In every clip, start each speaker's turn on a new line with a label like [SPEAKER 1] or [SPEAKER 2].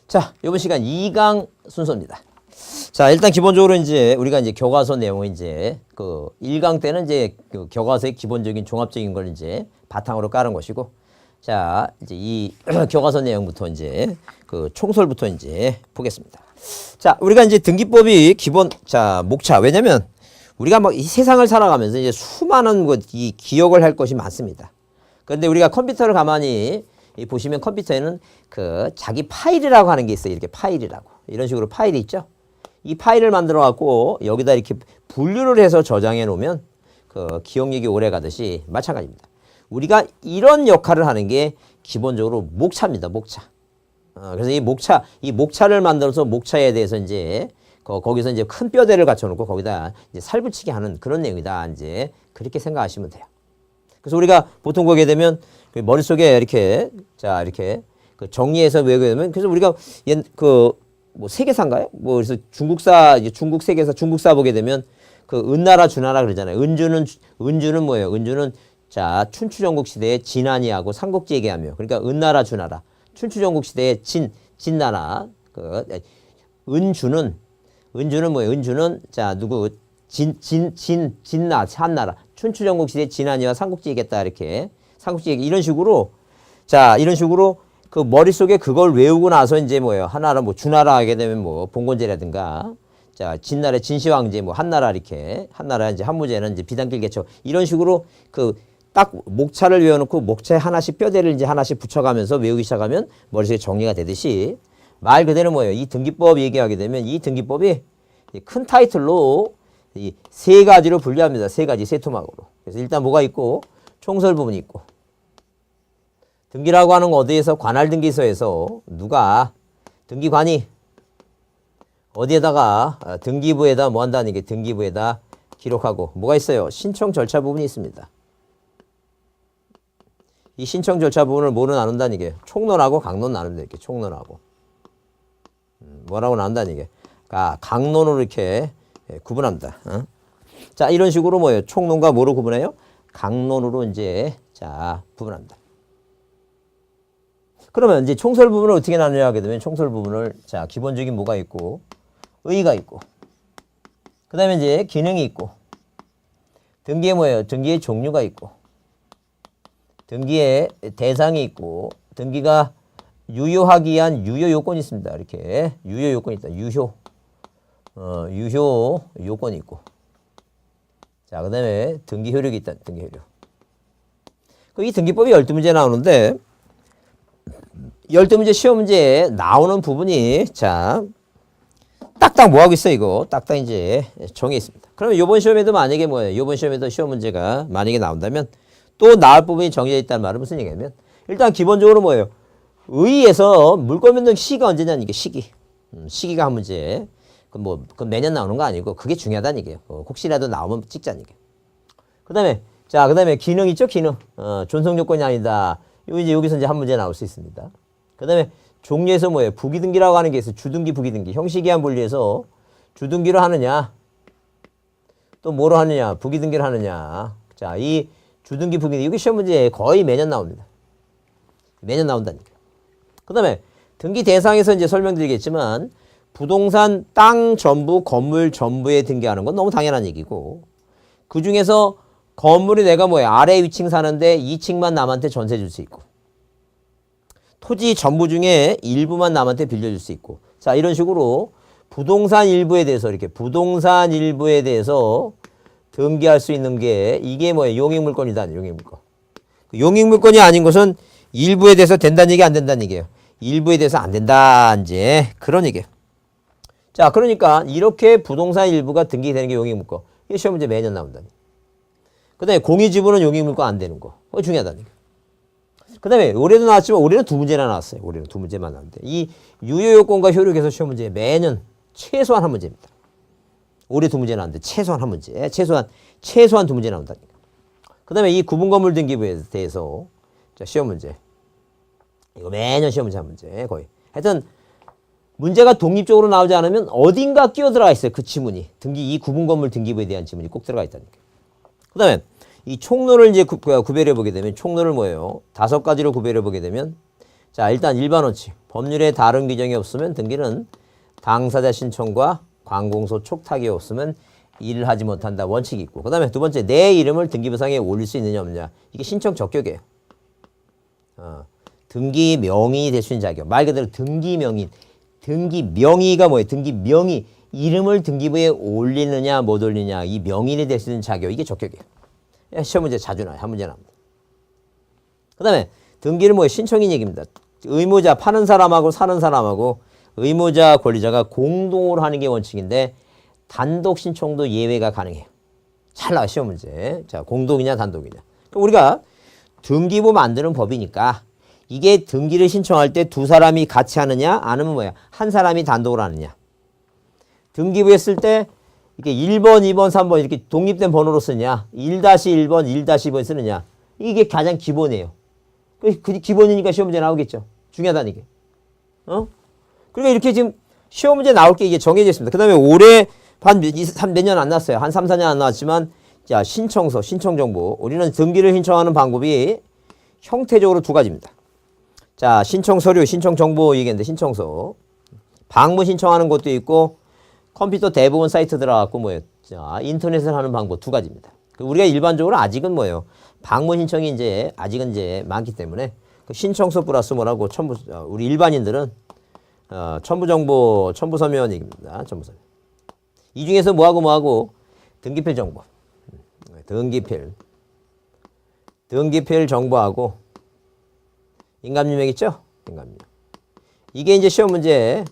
[SPEAKER 1] 자, 이번 시간 2강 순서입니다. 자, 일단 기본적으로 이제 우리가 이제 교과서 내용을 이제 그 1강 때는 이제 그 교과서의 기본적인 종합적인 걸 이제 바탕으로 깔은 것이고, 자, 이제 이 교과서 내용부터 이제 그 총설부터 이제 보겠습니다. 자, 우리가 이제 등기법이 기본, 자, 목차. 왜냐면 우리가 막 이 세상을 살아가면서 이제 수많은 이 기억을 할 것이 많습니다. 그런데 우리가 컴퓨터를 가만히 보시면 컴퓨터에는 그 자기 파일이라고 하는 게 있어요. 이렇게 파일이라고. 이런 식으로 파일이 있죠. 이 파일을 만들어 갖고 여기다 이렇게 분류를 해서 저장해 놓으면 그 기억력이 오래 가듯이 마찬가지입니다. 우리가 이런 역할을 하는 게 기본적으로 목차입니다. 목차. 그래서 이 목차를 만들어서 목차에 대해서 이제 거기서 이제 큰 뼈대를 갖춰놓고 거기다 이제 살붙이게 하는 그런 내용이다. 이제 그렇게 생각하시면 돼요. 그래서 우리가 보통 보게 되면 그 머릿속에 이렇게 자 이렇게 그 정리해서 외우게 되면 그래서 우리가 뭐 세계사인가요? 뭐 그래서 중국사 이제 중국 세계사 중국사 보게 되면 그 은나라 주나라 그러잖아요. 은주는 뭐예요? 은주는 자 춘추전국 시대에 진한이하고 삼국지 얘기하며 그러니까 은나라 주나라 춘추전국 시대에 진나라 그 은주는 뭐예요? 은주는 자 누구 진나 한나라 춘추전국 시대 진한이와 삼국지 얘기했다 이렇게 삼국지 얘기 이런 식으로 자 이런 식으로 그 머릿속에 그걸 외우고 나서 이제 뭐예요? 한나라 뭐 주나라 하게 되면 뭐 봉건제라든가 자 진나라 진시황제 뭐 한나라 이렇게 한나라 이제 한무제는 이제 비단길개척 이런 식으로 그 딱 목차를 외워놓고 목차에 하나씩 뼈대를 이제 하나씩 붙여가면서 외우기 시작하면 머릿속에 정리가 되듯이 말 그대로 뭐예요? 이 등기법 얘기하게 되면 이 등기법이 큰 타이틀로 이 세 가지로 분류합니다. 세 가지 세 토막으로. 그래서 일단 뭐가 있고 총설 부분이 있고 등기라고 하는 거 어디에서 관할등기소에서 누가 등기관이 어디에다가 등기부에다 뭐 한다는 게 등기부에다 기록하고 뭐가 있어요? 신청 절차 부분이 있습니다. 이 신청 절차 부분을 뭐로 나눈다는 게 총론하고 강론 나눕니다. 이렇게 총론하고 뭐라고 나눈다는 게 강론으로 이렇게 구분합니다. 자 이런 식으로 뭐예요? 총론과 뭐로 구분해요? 강론으로 이제 자 구분합니다. 그러면 이제 총설 부분을 어떻게 나누냐 하게 되면 총설 부분을 자 기본적인 뭐가 있고 의의가 있고 그 다음에 이제 기능이 있고 등기에 뭐예요? 등기의 종류가 있고 등기의 대상이 있고 등기가 유효하기 위한 유효 요건이 있습니다. 이렇게 유효 요건이 있다. 유효 요건이 있고 자 그다음에 등기 효력이 있다. 등기 효력. 이 등기법이 12문제 나오는데 12문제 시험 문제에 나오는 부분이 자 딱딱 뭐 하고 있어 이거 딱딱 이제 정해 있습니다. 그러면 이번 시험에도 만약에 뭐예요? 이번 시험에도 시험 문제가 만약에 나온다면 또 나올 부분이 정해져 있다는 말은 무슨 얘기냐면 일단 기본적으로 뭐예요? 의의에서 물권 변동 시기가 언제냐는 이게 시기가 한 문제. 그 매년 나오는 거 아니고 그게 중요하다는 얘기예요. 혹시라도 나오면 찍자는 얘기예요. 그다음에 기능 있죠? 기능. 존속 요건이 아니다. 이제 여기서 이제 한 문제 나올 수 있습니다. 그다음에 종류에서 뭐예요? 부기등기라고 하는 게 있어요. 주등기, 부기등기. 형식이한 분리해서 주등기로 하느냐, 또 뭐로 하느냐, 부기등기를 하느냐. 자, 이 주등기, 부기등기. 이게 시험 문제에 거의 매년 나옵니다. 매년 나온다니까. 그다음에 등기 대상에서 이제 설명드리겠지만 부동산 땅 전부, 건물 전부에 등기하는 건 너무 당연한 얘기고 그 중에서 건물이 내가 뭐예요? 아래 위층 사는데 2층만 남한테 전세 줄 수 있고 토지 전부 중에 일부만 남한테 빌려줄 수 있고 자 이런 식으로 부동산 일부에 대해서 이렇게 부동산 일부에 대해서 등기할 수 있는 게 이게 뭐예요? 용익물권이다. 용익물권. 용익물권이 아닌 것은 일부에 대해서 된다는 얘기 안 된다는 얘기예요. 일부에 대해서 안 된다. 이제 그런 얘기예요. 자 그러니까 이렇게 부동산 일부가 등기되는 게 용익물권. 이게 시험 문제 매년 나온다니. 그 다음에 공유지분은 용익물권 안 되는 거. 그거 중요하다는 얘기예요. 그 다음에 올해도 나왔지만 올해는 2문제나 나왔어요. 올해는 2문제만 나왔는데 이 유효요건과 효력에서 시험 문제 매년 최소한 한 문제입니다. 올해 2문제 나왔는데 최소한 한 문제. 최소한 2문제 나온다니까. 그 다음에 이 구분건물 등기부에 대해서 자 시험 문제. 이거 매년 시험 문제 한 문제 거의. 하여튼 문제가 독립적으로 나오지 않으면 어딘가 끼어들어가 있어요. 그 지문이. 이 구분건물 등기부에 대한 지문이 꼭 들어가 있다니까. 그 다음에 이 총론을 이제 구별해 보게 되면 총론을 뭐예요? 5가지로 구별해 보게 되면 자, 일단 일반 원칙. 법률에 다른 규정이 없으면 등기는 당사자 신청과 관공서 촉탁이 없으면 일을 하지 못한다. 원칙이 있고. 그 다음에 두 번째, 내 이름을 등기부상에 올릴 수 있느냐 없느냐. 이게 신청 적격이에요. 등기 명의이 될 수 있는 자격. 말 그대로 등기 명의. 등기 명의가 뭐예요? 등기 명의. 이름을 등기부에 올리느냐 못 올리느냐. 이 명의이 될 수 있는 자격. 이게 적격이에요. 시험 문제 자주 나와요. 한 문제 나옵니다. 그 다음에 등기는 뭐예요? 신청인 얘기입니다. 의무자, 파는 사람하고 사는 사람하고 의무자, 권리자가 공동으로 하는 게 원칙인데 단독 신청도 예외가 가능해요. 잘 나와 시험 문제. 자, 공동이냐 단독이냐. 그럼 우리가 등기부 만드는 법이니까 이게 등기를 신청할 때 두 사람이 같이 하느냐 아니면 뭐야? 한 사람이 단독으로 하느냐. 등기부에 쓸 때 이렇게 1번, 2번, 3번 이렇게 독립된 번호로 쓰냐 1-1번, 1-2번 쓰느냐. 이게 가장 기본이에요. 그 기본이니까 시험 문제 나오겠죠. 중요하다는 이게. 그러니까 이렇게 지금 시험 문제 나올 게 이게 정해져 있습니다. 그 다음에 올해 몇 년 안 났어요. 한 3, 4년 안 나왔지만, 자, 신청서, 신청정보. 우리는 등기를 신청하는 방법이 형태적으로 두 가지입니다. 자, 신청서류, 신청정보 얘기했는데, 신청서. 방문 신청하는 것도 있고, 컴퓨터 대부분 사이트 들어가고, 뭐예요? 자, 인터넷을 하는 방법 두 가지입니다. 우리가 일반적으로 아직은 뭐예요? 방문 신청이 이제, 아직은 이제 많기 때문에, 그 신청서 플러스 뭐라고, 우리 일반인들은, 첨부서면 얘기입니다. 첨부서면. 이 중에서 뭐하고 등기필 정보. 등기필 정보하고 인감유명 있죠? 인감유명. 이게 이제 시험 문제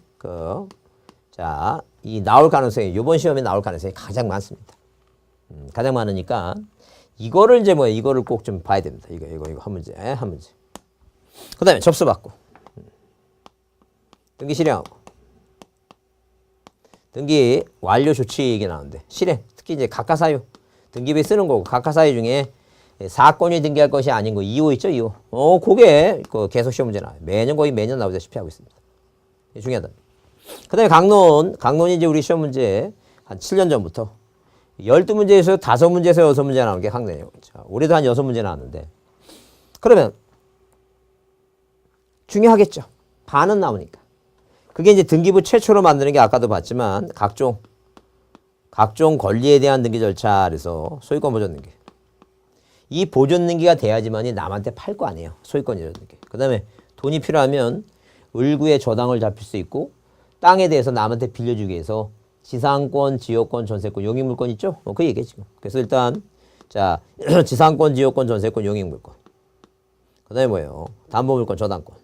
[SPEAKER 1] 자, 이 나올 가능성이 이번 시험에 나올 가능성이 가장 많습니다. 가장 많으니까 이거를 이제 이거를 꼭 좀 봐야 됩니다. 이거 한 문제. 그다음에 접수 받고. 등기 실행하고. 등기 완료 조치 얘기 나오는데 실행 특히 이제 각하사유 등기부에 쓰는 거고 각하사유 중에 사건이 등기할 것이 아닌 거 2호 있죠 2호 그게 계속 시험 문제 나와요. 매년 나오다시피 하고 있습니다. 중요하다. 그 다음에 강론이 이제 우리 시험 문제 한 7년 전부터 12문제에서 5문제에서 6문제 나오는 게 강론이에요. 올해도 한 6문제 나왔는데 그러면 중요하겠죠. 반은 나오니까. 그게 이제 등기부 최초로 만드는 게 아까도 봤지만 각종 권리에 대한 등기 절차 그래서 소유권 보존 등기. 이 보존 등기가 돼야지만이 남한테 팔 거 아니에요. 소유권 이전 등기. 그다음에 돈이 필요하면 을구의 저당을 잡힐 수 있고 땅에 대해서 남한테 빌려주기 위해서 지상권, 지역권, 전세권, 용익물권 있죠? 그 얘기해 지금. 그래서 일단 자 지상권, 지역권, 전세권, 용익물권. 그다음에 뭐예요? 담보물권, 저당권.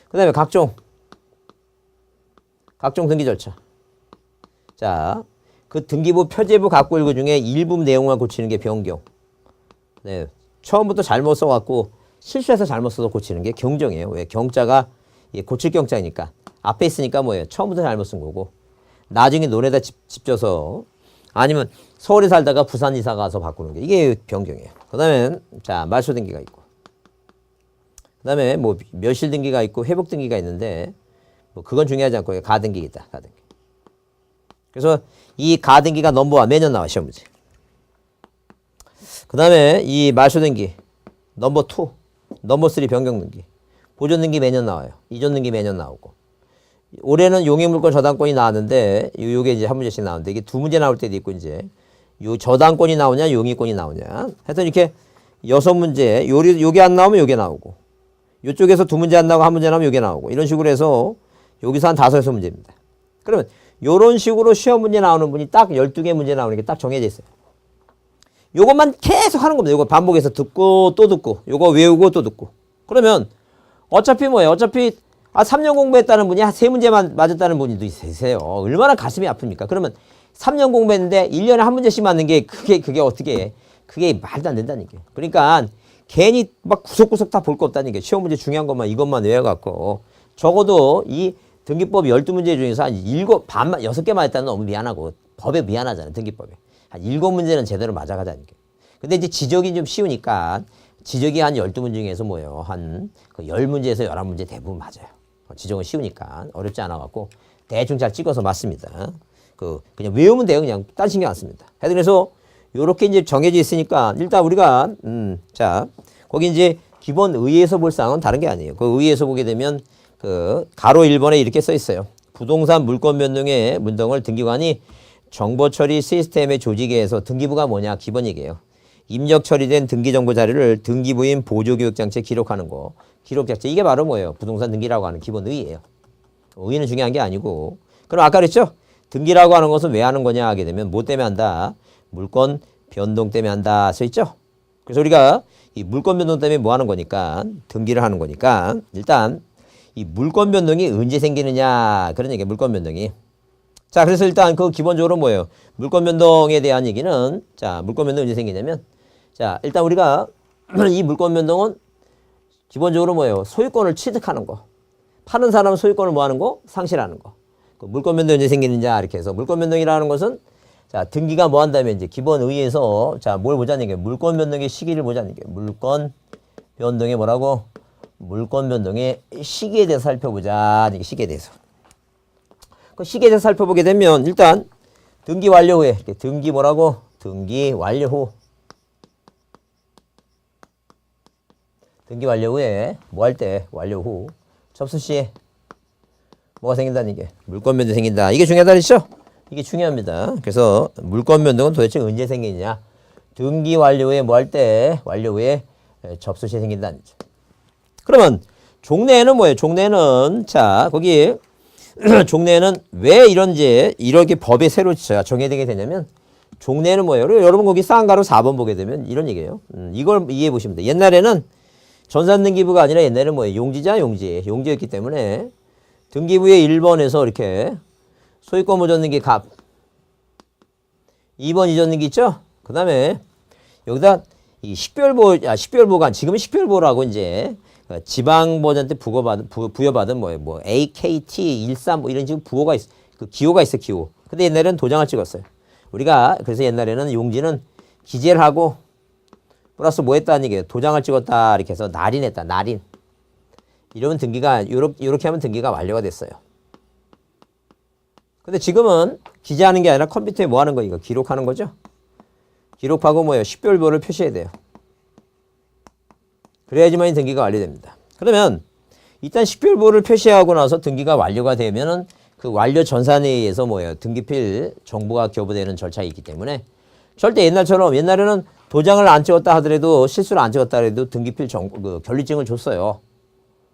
[SPEAKER 1] 그다음에 각종 등기 절차. 자, 그 등기부 표제부 각구 일구 중에 일부 내용만 고치는 게 변경. 네, 처음부터 잘못 써갖고 실수해서 잘못 써서 고치는 게 경정이에요. 왜? 경자가 고칠 경자니까 앞에 있으니까 뭐예요? 처음부터 잘못 쓴 거고 나중에 논에다 집져서 아니면 서울에 살다가 부산 이사 가서 바꾸는 게 이게 변경이에요. 그다음에 자 말소 등기가 있고 그다음에 뭐 멸실 등기가 있고 회복 등기가 있는데. 그건 중요하지 않고 가등기이다. 가등기. 그래서 이 가등기가 넘버원 매년 나와 시험 문제. 그 다음에 이 말소 등기 넘버 2, 넘버 3 변경 등기, 보존 등기 매년 나와요. 이전 등기 매년 나오고. 올해는 용익물권 저당권이 나왔는데 요게 이제 한 문제씩 나오는데 이게 두 문제 나올 때도 있고 이제 요 저당권이 나오냐 용익권이 나오냐. 하여튼 이렇게 6문제 요게 안 나오면 요게 나오고 요쪽에서 두 문제 안 나오고 한 문제 나오면 요게 나오고 이런 식으로 해서 여기서 한 5, 6문제입니다. 그러면 요런 식으로 시험 문제 나오는 분이 딱 12개 문제 나오는 게 딱 정해져 있어요. 요것만 계속 하는 겁니다. 요거 반복해서 듣고 또 듣고 요거 외우고 또 듣고. 그러면 어차피 뭐예요? 어차피 3년 공부했다는 분이 한 3문제만 맞았다는 분이 있으세요. 얼마나 가슴이 아픕니까? 그러면 3년 공부했는데 1년에 한 문제씩 맞는 게 그게 어떻게 해? 그게 말도 안 된다는 얘기예요. 그러니까 괜히 막 구석구석 다 볼 거 없다는 게 시험 문제 중요한 것만 이것만 외워갖고 적어도 이 등기법 12문제 중에서 한 6개만 했다는 너무 미안하고 법에 미안하잖아요. 등기법에. 한 7문제는 제대로 맞아가자는 게. 근데 이제 지적이 좀 쉬우니까 지적이 한 12문제 중에서 뭐예요. 한 10문제에서 11문제 대부분 맞아요. 지적은 쉬우니까 어렵지 않아갖고 대충 잘 찍어서 맞습니다. 그냥 외우면 돼요. 그냥 딴 신경 안 씁니다. 그래서 요렇게 이제 정해져 있으니까 일단 우리가 자 거기 이제 기본 의의에서 볼 사항은 다른 게 아니에요. 그 의의에서 보게 되면 그 가로 1번에 이렇게 써 있어요. 부동산 물권 변동의 문동을 등기관이 정보 처리 시스템의 조직에서 등기부가 뭐냐 기본 얘기예요. 입력 처리된 등기 정보 자료를 등기부인 보조 교육 장치에 기록하는 거. 기록 자체 이게 바로 뭐예요? 부동산 등기라고 하는 기본 의의예요. 의의는 중요한 게 아니고. 그럼 아까 그랬죠? 등기라고 하는 것은 왜 하는 거냐 하게 되면 뭐 때문에 한다? 물권 변동 때문에 한다 써 있죠? 그래서 우리가 이 물권 변동 때문에 뭐 하는 거니까 등기를 하는 거니까 일단 이 물권 변동이 언제 생기느냐 그런 얘기예요. 물권 변동이. 자, 그래서 일단 그 기본적으로 뭐예요? 물권 변동에 대한 얘기는 자, 물권 변동이 언제 생기냐면 자, 일단 우리가 이 물권 변동은 기본적으로 뭐예요? 소유권을 취득하는 거. 파는 사람은 소유권을 뭐 하는 거? 상실하는 거. 그 물권 변동이 언제 생기느냐 이렇게 해서 물권 변동이라는 것은 자, 등기가 뭐 한다면 이제 기본 의의에서 자, 뭘 보자는 얘기예요? 물권 변동의 시기를 보자는 얘기예요. 물권 변동의 뭐라고? 물권 변동의 시기에 대해서 살펴보자. 이게 시기에 대해서. 그 시기에 대해서 살펴보게 되면 일단 등기 완료 후에 등기 뭐라고? 등기 완료 후. 등기 완료 후에 뭐 할 때? 완료 후. 접수 시에 뭐가 생긴다는 얘기예요? 물권 변동이 생긴다. 이게 중요하다 그랬죠? 이게 중요합니다. 그래서 물권 변동은 도대체 언제 생기느냐? 등기 완료 후에 뭐 할 때? 완료 후에 접수 시에 생긴다는 거죠. 그러면 종래에는 뭐예요? 종래는 자 거기 종래는 왜 이렇게 법에 새로 정해되게 되냐면 종래는 뭐예요? 여러분 거기 쌍가로 4번 보게 되면 이런 얘기예요. 이걸 이해해 보시면 돼요. 옛날에는 전산등기부가 아니라 옛날에는 뭐예요? 용지였기 때문에 등기부의 1번에서 이렇게 소유권 보전등기 갑 2번 이전등기 있죠? 그 다음에 여기다 이 식별보관 지금은 식별보라고 이제 지방법원한테 부여받은 뭐예요? 뭐 AKT 13 뭐 이런 지금 부호가 있어. 그 기호가 있어 기호. 근데 옛날에는 도장을 찍었어요. 우리가 그래서 옛날에는 용지는 기재를 하고 플러스 뭐 했다는 얘기예요? 도장을 찍었다 이렇게 해서 날인했다. 날인. 이러면 등기가 요렇게 하면 등기가 완료가 됐어요. 근데 지금은 기재하는 게 아니라 컴퓨터에 뭐 하는 거 이거 기록하는 거죠? 기록하고 뭐예요? 식별보를 표시해야 돼요. 그래야지만 등기가 완료됩니다. 그러면 일단 식별보를 표시하고 나서 등기가 완료가 되면은 그 완료 전산에 의해서 뭐예요? 등기필 정보가 교부되는 절차가 있기 때문에 절대 옛날에는 도장을 안 찍었다 하더라도 실수를 안 찍었다 하더라도 등기필 그 결리증을 줬어요.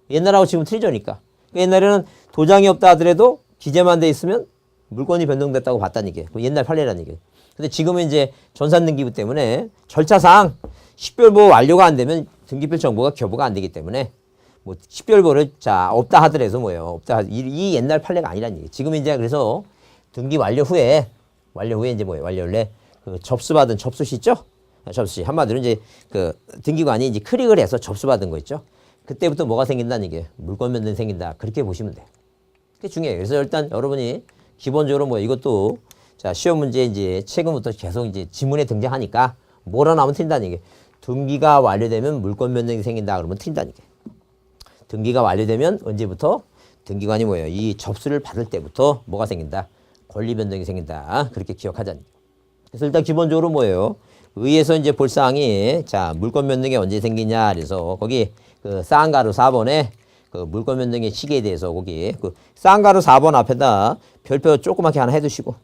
[SPEAKER 1] 옛날하고 지금 틀리니까. 옛날에는 도장이 없다 하더라도 기재만 돼 있으면 물건이 변동됐다고 봤다는 얘기예요. 옛날 판례라는 얘기예요. 근데 지금은 이제 전산등기부 때문에 절차상 식별보 완료가 안 되면 등기필 정보가 교부가 안 되기 때문에 뭐 식별보를 자 없다 하더라도 뭐예요? 없다 이 옛날 판례가 아니라는 얘기예요. 지금 이제 그래서 등기 완료 후에 이제 뭐예요? 완료 후에 그 접수받은 접수시 있죠? 접수시 한마디로 이제 그 등기관이 이제 클릭을 해서 접수받은 거 있죠? 그때부터 뭐가 생긴다는 얘기예요? 물권 변동이 생긴다. 그렇게 보시면 돼요. 그게 중요해요. 그래서 일단 여러분이 기본적으로 뭐 이것도 자 시험 문제 이제 최근부터 계속 이제 지문에 등장하니까 뭐라 나오면 틀린다는 얘기예요. 등기가 완료되면 물권 변동이 생긴다 그러면 틀린다는 얘기예요. 등기가 완료되면 언제부터? 등기관이 뭐예요? 이 접수를 받을 때부터 뭐가 생긴다? 권리 변동이 생긴다. 그렇게 기억하자는 얘기예요. 그래서 일단 기본적으로 뭐예요? 의에서 이제 볼 사항이 자 물권 변동이 언제 생기냐 그래서 거기 그 쌍가루 4번에 그 물권 변동의 시기에 대해서 거기 그 쌍가루 4번 앞에다 별표 조그맣게 하나 해두시고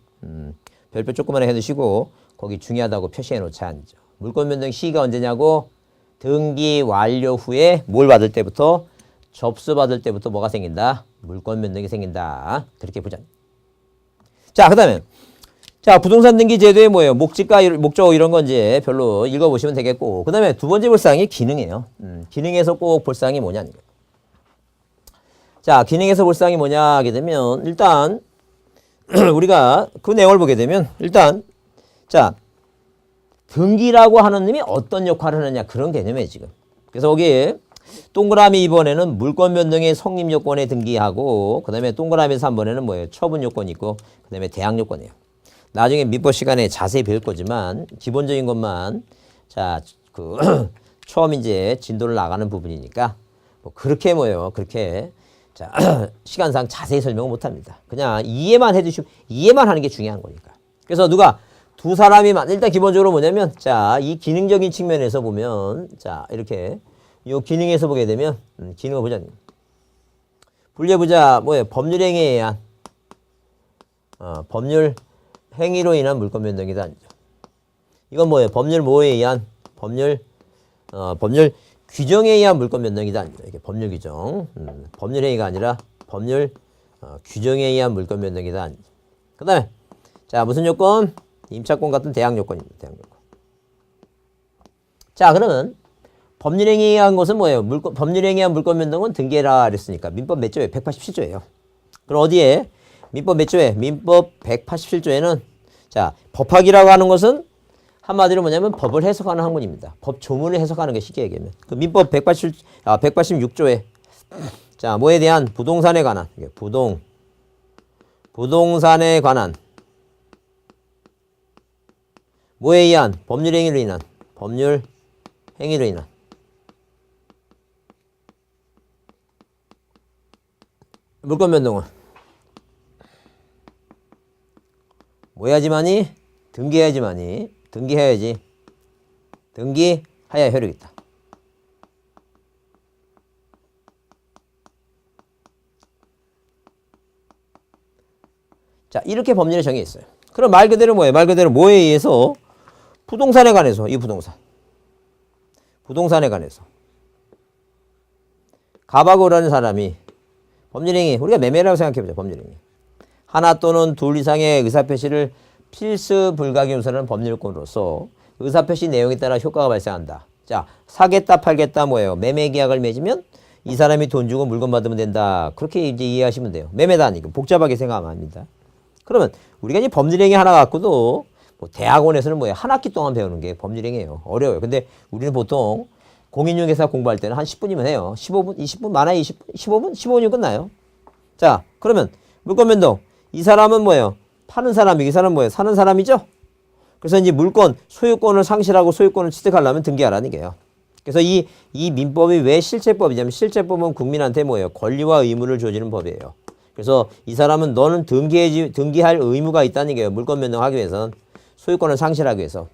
[SPEAKER 1] 별표 조그맣게 해두시고 거기 중요하다고 표시해 놓자. 물권 변동 시기가 언제냐고 등기 완료 후에 뭘 받을 때부터 접수 받을 때부터 뭐가 생긴다? 물권 변동이 생긴다. 그렇게 보자. 자, 그다음에 자 부동산 등기 제도에 뭐예요? 목적 이런 건 이제 별로 읽어보시면 되겠고 그다음에 두 번째 볼 사항이 기능이에요. 기능에서 꼭 볼 사항이 뭐냐는 거예요. 자, 기능에서 볼 사항이 뭐냐 하게 되면 일단 우리가 그 내용을 보게 되면 일단 자 등기라고 하는 놈이 어떤 역할을 하느냐 그런 개념이에요 지금. 그래서 거기 동그라미 2번에는 물권 변동의 성립 요건에 등기하고 그 다음에 동그라미 3번에는 뭐예요? 처분 요건이 있고 그 다음에 대항 요건이에요. 나중에 민법 시간에 자세히 배울 거지만 기본적인 것만 자 그 처음 이제 진도를 나가는 부분이니까 뭐 그렇게 뭐예요? 그렇게 자 시간상 자세히 설명을 못합니다. 그냥 이해만 해주시면 이해만 하는 게 중요한 거니까. 그래서 누가 두 사람이 일단 기본적으로 뭐냐면 자 이 기능적인 측면에서 보면 자 이렇게 요 기능에서 보게 되면 기능을 보자. 분류해보자. 뭐예요? 법률 행위에 의한 법률 행위로 인한 물권 변동이다. 이건 뭐예요? 법률 뭐에 의한 법률 규정에 의한 물권 변동이다. 이게 법률 규정. 법률 행위가 아니라 법률 규정에 의한 물권 변동이다. 그 다음에 자 무슨 요건? 임차권 같은 대항 요건입니다. 대항 요건. 자 그러면 법률 행위에 의한 것은 뭐예요? 법률 행위에 의한 물권 변동은 등기해라 그랬으니까 민법 몇 조에? 187조예요. 그럼 어디에? 민법 몇 조에? 민법 187조에는 자 법학이라고 하는 것은 한마디로 뭐냐면 법을 해석하는 학문입니다. 법 조문을 해석하는 게 쉽게 얘기하면. 그 민법 186조에 자 뭐에 대한 부동산에 관한 부동산에 관한 뭐에 의한 법률 행위로 인한 물권 변동은 뭐 해야지만이? 등기해야지. 등기하여야 효력이 있다. 자, 이렇게 법률에 정해 있어요. 그럼 말 그대로 뭐예요? 말 그대로 뭐에 의해서? 부동산에 관해서, 이 부동산에 관해서. 가박으로라는 사람이 법률행위, 우리가 매매라고 생각해보자, 법률행위. 하나 또는 둘 이상의 의사표시를 필수 불가기 요소라는 법률권으로서 의사표시 내용에 따라 효과가 발생한다. 자, 사겠다, 팔겠다 뭐예요? 매매 계약을 맺으면 이 사람이 돈 주고 물건 받으면 된다. 그렇게 이제 이해하시면 돼요. 매매도 아니고 복잡하게 생각하면 합니다. 그러면 우리가 이제 법률행위 하나 갖고도 뭐 대학원에서는 뭐예요? 한 학기 동안 배우는 게 법률행위예요. 어려워요. 근데 우리는 보통 공인중개사 공부할 때는 한 10분이면 해요. 15분, 20분, 많아야 20분, 15분, 15분이면 끝나요. 자, 그러면 물권 변동. 이 사람은 뭐예요? 파는 사람이고 이 사람은 뭐예요? 사는 사람이죠? 그래서 이제 물권, 소유권을 상실하고 소유권을 취득하려면 등기하라는 게요. 그래서 이 민법이 왜 실체법이냐면 실체법은 국민한테 뭐예요? 권리와 의무를 주어지는 법이에요. 그래서 이 사람은 너는 등기할 의무가 있다는 게요. 물권 변동하기 위해서는 소유권을 상실하기 위해서.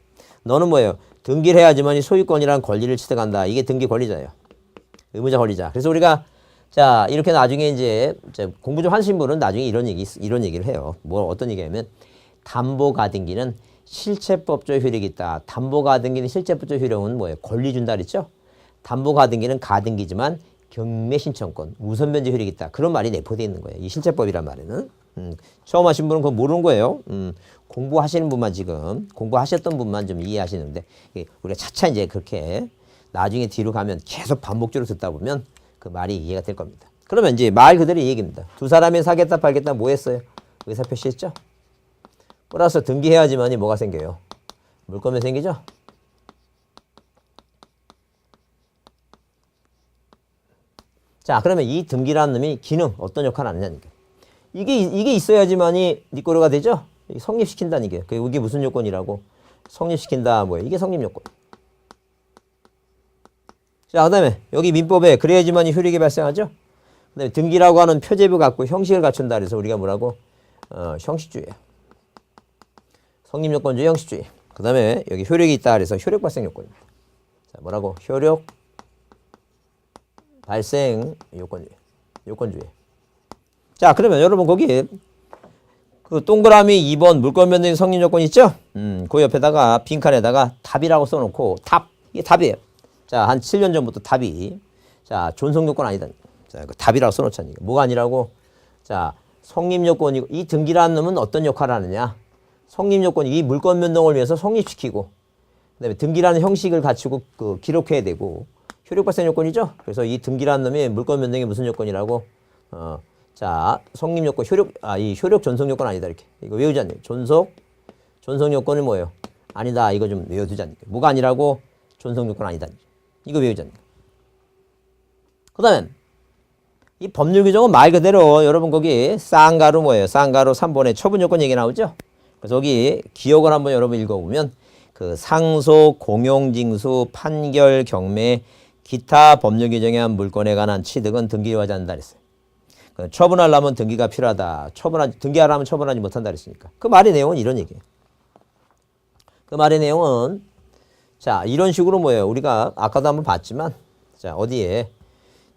[SPEAKER 1] 너는 뭐예요? 등기를 해야지만 이 소유권이란 권리를 취득한다. 이게 등기 권리자예요. 의무자 권리자. 그래서 우리가 자, 이렇게 나중에 이제 공부 좀 하신 분은 나중에 이런 얘기를 해요. 뭐 어떤 얘기냐면 담보가등기는 실체법적 효력이 있다. 담보가등기는 실체법적 효력은 뭐예요? 권리 준다 그랬죠? 담보가등기는 가등기지만 경매신청권, 우선변제 효력이 있다. 그런 말이 내포되어 있는 거예요. 이 실체법이란 말에는. 처음 하신 분은 그거 모르는 거예요. 공부하시는 분만 지금, 공부하셨던 분만 좀 이해하시는데, 우리가 차차 이제 그렇게 나중에 뒤로 가면 계속 반복적으로 듣다 보면 그 말이 이해가 될 겁니다. 그러면 이제 말 그대로 이 얘기입니다. 두 사람이 사겠다 팔겠다 뭐 했어요? 의사표시했죠? 플러스 등기해야지만이 뭐가 생겨요? 물권이 생기죠? 자, 그러면 이 등기라는 놈이 기능 어떤 역할을 하느냐니까. 이게 있어야지만이 네 거로가 되죠? 성립시킨다는 게. 이게 무슨 요건이라고? 성립시킨다 뭐예요? 이게 성립요건. 자, 그 다음에 여기 민법에 그래야지만이 효력이 발생하죠? 그 다음에 등기라고 하는 표제부 갖고 형식을 갖춘다 그래서 우리가 뭐라고? 형식주의. 성립요건주의 형식주의. 그 다음에 여기 효력이 있다 그래서 효력 발생 요건입니다. 자, 뭐라고? 효력 발생 요건주의. 자, 그러면 여러분 거기 그 동그라미 2번 물권 변동 성립 요건 있죠? 그 옆에다가 빈칸에다가 답이라고 써놓고 이게 답이에요. 자, 한 7년 전부터 답이 자 존속 요건 아니다. 자, 그 답이라고 써놓자니 뭐가 아니라고? 자, 성립 요건이고 이 등기라는 놈은 어떤 역할을 하느냐? 성립 요건이 이 물권 변동을 위해서 성립시키고 그다음에 등기라는 형식을 갖추고 기록해야 되고 효력 발생 요건이죠. 그래서 이 등기라는 놈이 물권 변동이 무슨 요건이라고? 자, 성립 요건, 이 효력 전속 요건 아니다. 이렇게. 이거 외우지 않니? 전속 요건은 뭐예요? 아니다. 이거 좀 외워두지 않니? 뭐가 아니라고? 전속 요건 아니다. 이거 외우지 않니? 그 다음에, 이 법률 규정은 말 그대로 여러분 거기 쌍가루 뭐예요? 쌍가루 3번에 처분 요건 얘기 나오죠? 그래서 여기 기억을 한번 여러분 읽어보면 그 상속, 공용징수, 판결, 경매, 기타 법률 규정에 한 물권에 관한 취득은 등기하지 않는다 그랬어요. 처분하려면 등기가 필요하다. 등기하려면 처분하지 못한다 그랬으니까. 그 말의 내용은 이런 얘기예요. 그 말의 내용은 자, 이런 식으로 뭐예요? 우리가 아까도 한번 봤지만 자, 어디에?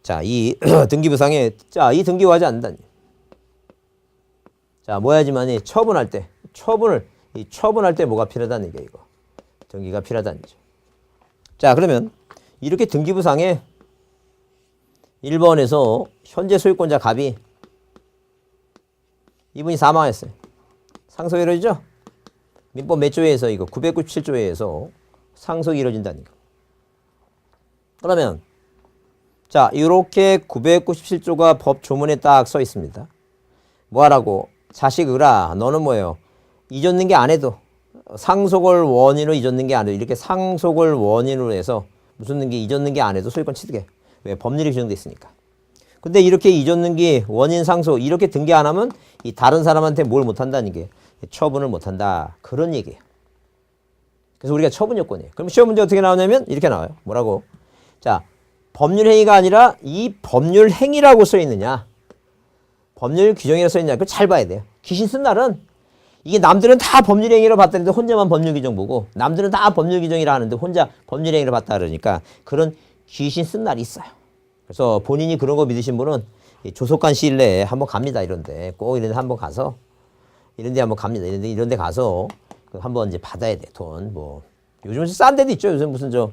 [SPEAKER 1] 자, 이 등기부상에, 자, 이 등기부하지 않는다니. 자, 뭐 해야지만이 처분할 때, 처분할 때 뭐가 필요하다는 얘기야, 이거. 등기가 필요하다는 얘기죠. 자, 그러면 이렇게 등기부상에 1번에서 현재 소유권자 갑이 이분이 사망했어요. 상속이 이루어지죠? 민법 몇 조에서 이거 997조에서 상속이 이루어진다는 거. 그러면 자, 이렇게 997조가 법 조문에 딱 써 있습니다. 뭐 하라고? 자식 을아, 너는 뭐예요? 잊었는 게 안 해도 상속을 원인으로 잊었는 게 안 해도 이렇게 상속을 원인으로 해서 무슨 게 잊었는 게 안 해도 소유권 취득해. 왜? 법률이 규정돼 있으니까. 근데 이렇게 잊었는 게 원인 상속 이렇게 등기 안 하면 이 다른 사람한테 뭘 못한다는 게 처분을 못한다. 그런 얘기예요. 그래서 우리가 처분 요건이에요. 그럼 시험 문제 어떻게 나오냐면 이렇게 나와요. 뭐라고? 자, 법률 행위가 아니라 이 법률 행위라고 써 있느냐? 법률 규정이라고 써 있느냐? 그걸 잘 봐야 돼요. 귀신 쓴 날은 이게 남들은 다 법률 행위로 봤다는데 혼자만 법률 규정 보고 남들은 다 법률 규정이라 하는데 혼자 법률 행위로 봤다 그러니까 그런 귀신 쓴 날이 있어요. 그래서 본인이 그런 거 믿으신 분은 조속한 시일 내에 한번 갑니다. 이런데 꼭 이런 데 한번 가서 이런데 한번 갑니다. 이런데 가서 한번 이제 받아야 돼. 돈 뭐 요즘은 싼 데도 있죠. 요새 무슨 저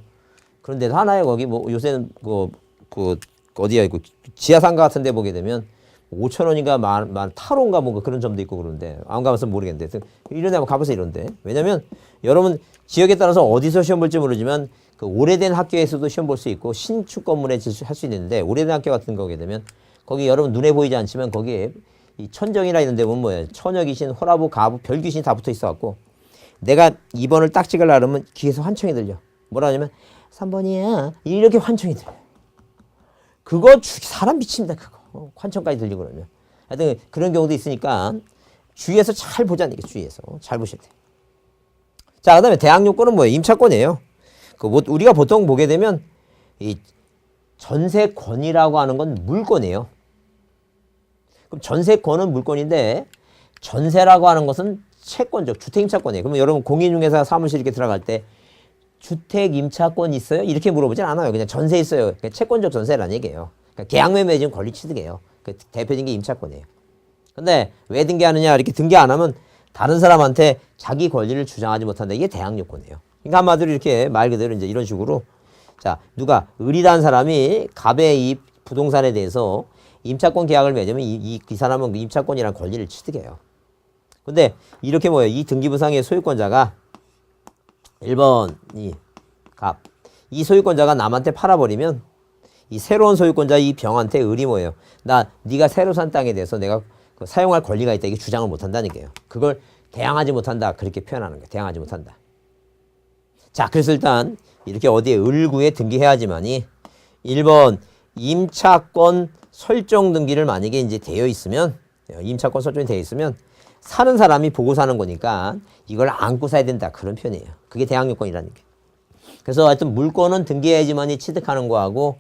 [SPEAKER 1] 그런 데도 하나요. 거기 뭐 요새는 그 어디야 그 지하상가 같은 데 보게 되면 5,000원인가 만 타로인가 뭔가 그런 점도 있고 그러는데 안 가봐서 모르겠는데 이런 데 한번 가보세요. 이런데 왜냐면 여러분 지역에 따라서 어디서 시험 볼지 모르지만 그 오래된 학교에서도 시험 볼 수 있고 신축 건물에 할 수 있는데 오래된 학교 같은 거게 되면 거기 여러분 눈에 보이지 않지만 거기에 이 천정이나 이런 데 보면 뭐예요? 처녀 귀신, 호라부, 가부, 별 귀신이 다 붙어 있어 갖고 내가 2번을 딱 찍으려고 그러면 귀에서 환청이 들려. 뭐라 하냐면 3번이야. 이렇게 환청이 들려. 그거 사람 미칩니다. 그거. 환청까지 들리고 그러면. 하여튼 그런 경우도 있으니까 주의해서 잘 보자는 얘기 주의해서 잘 보셔야 돼요. 자, 그다음에 대항 요건은 뭐예요? 임차권이에요. 우리가 보통 보게 되면 이 전세권이라고 하는 건 물권이에요. 그럼 전세권은 물권인데 전세라고 하는 것은 채권적 주택임차권이에요. 그러면 여러분 공인중개사 사무실 이렇게 들어갈 때 주택임차권 있어요? 이렇게 물어보진 않아요. 그냥 전세 있어요. 그러니까 채권적 전세라는 얘기예요. 그러니까 계약매매 맺은 권리 취득이에요. 그 대표적인 게 임차권이에요. 근데 왜 등기하느냐? 이렇게 등기 안 하면 다른 사람한테 자기 권리를 주장하지 못한다. 이게 대항요건이에요. 그러니까 한마디로 이렇게 말 그대로 이제 이런 식으로 자, 누가 을이라는 사람이 갑의 이 부동산에 대해서 임차권 계약을 맺으면 이 사람은 그 임차권이라는 권리를 취득해요. 근데 이렇게 뭐예요? 이 등기부상의 소유권자가 1번 이 갑. 이 소유권자가 남한테 팔아버리면 이 새로운 소유권자 이 병한테 을이 뭐예요? 네가 새로 산 땅에 대해서 내가 사용할 권리가 있다. 이게 주장을 못한다는 거예요. 그걸 대항하지 못한다. 그렇게 표현하는 거예요. 대항하지 못한다. 자, 그래서 일단 이렇게 어디에 을구에 등기해야지만이 1번 임차권 설정 등기를 만약에 이제 되어 있으면 임차권 설정이 되어 있으면 사는 사람이 보고 사는 거니까 이걸 안고 사야 된다. 그런 표현이에요. 그게 대항요건이라는 게. 그래서 하여튼 물권은 등기해야지만이 취득하는 거하고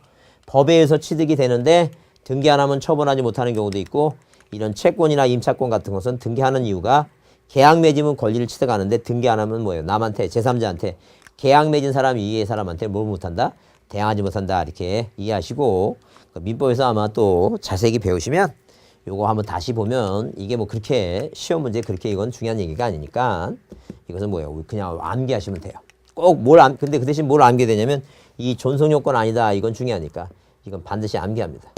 [SPEAKER 1] 법에 의해서 취득이 되는데 등기 안 하면 처분하지 못하는 경우도 있고 이런 채권이나 임차권 같은 것은 등기하는 이유가 계약 맺으면 권리를 취득하는데 등기 안 하면 뭐예요? 남한테 제3자한테 계약 맺은 사람 이외의 사람한테 뭘 못한다? 대항하지 못한다. 이렇게 이해하시고 민법에서 아마 또 자세히 배우시면 요거 한번 다시 보면 이게 뭐 그렇게 시험 문제 그렇게 이건 중요한 얘기가 아니니까 이것은 뭐예요? 그냥 암기하시면 돼요. 꼭 근데 그 대신 뭘 암기해야 되냐면 이 존속 요건 아니다. 이건 중요하니까 이건 반드시 암기합니다.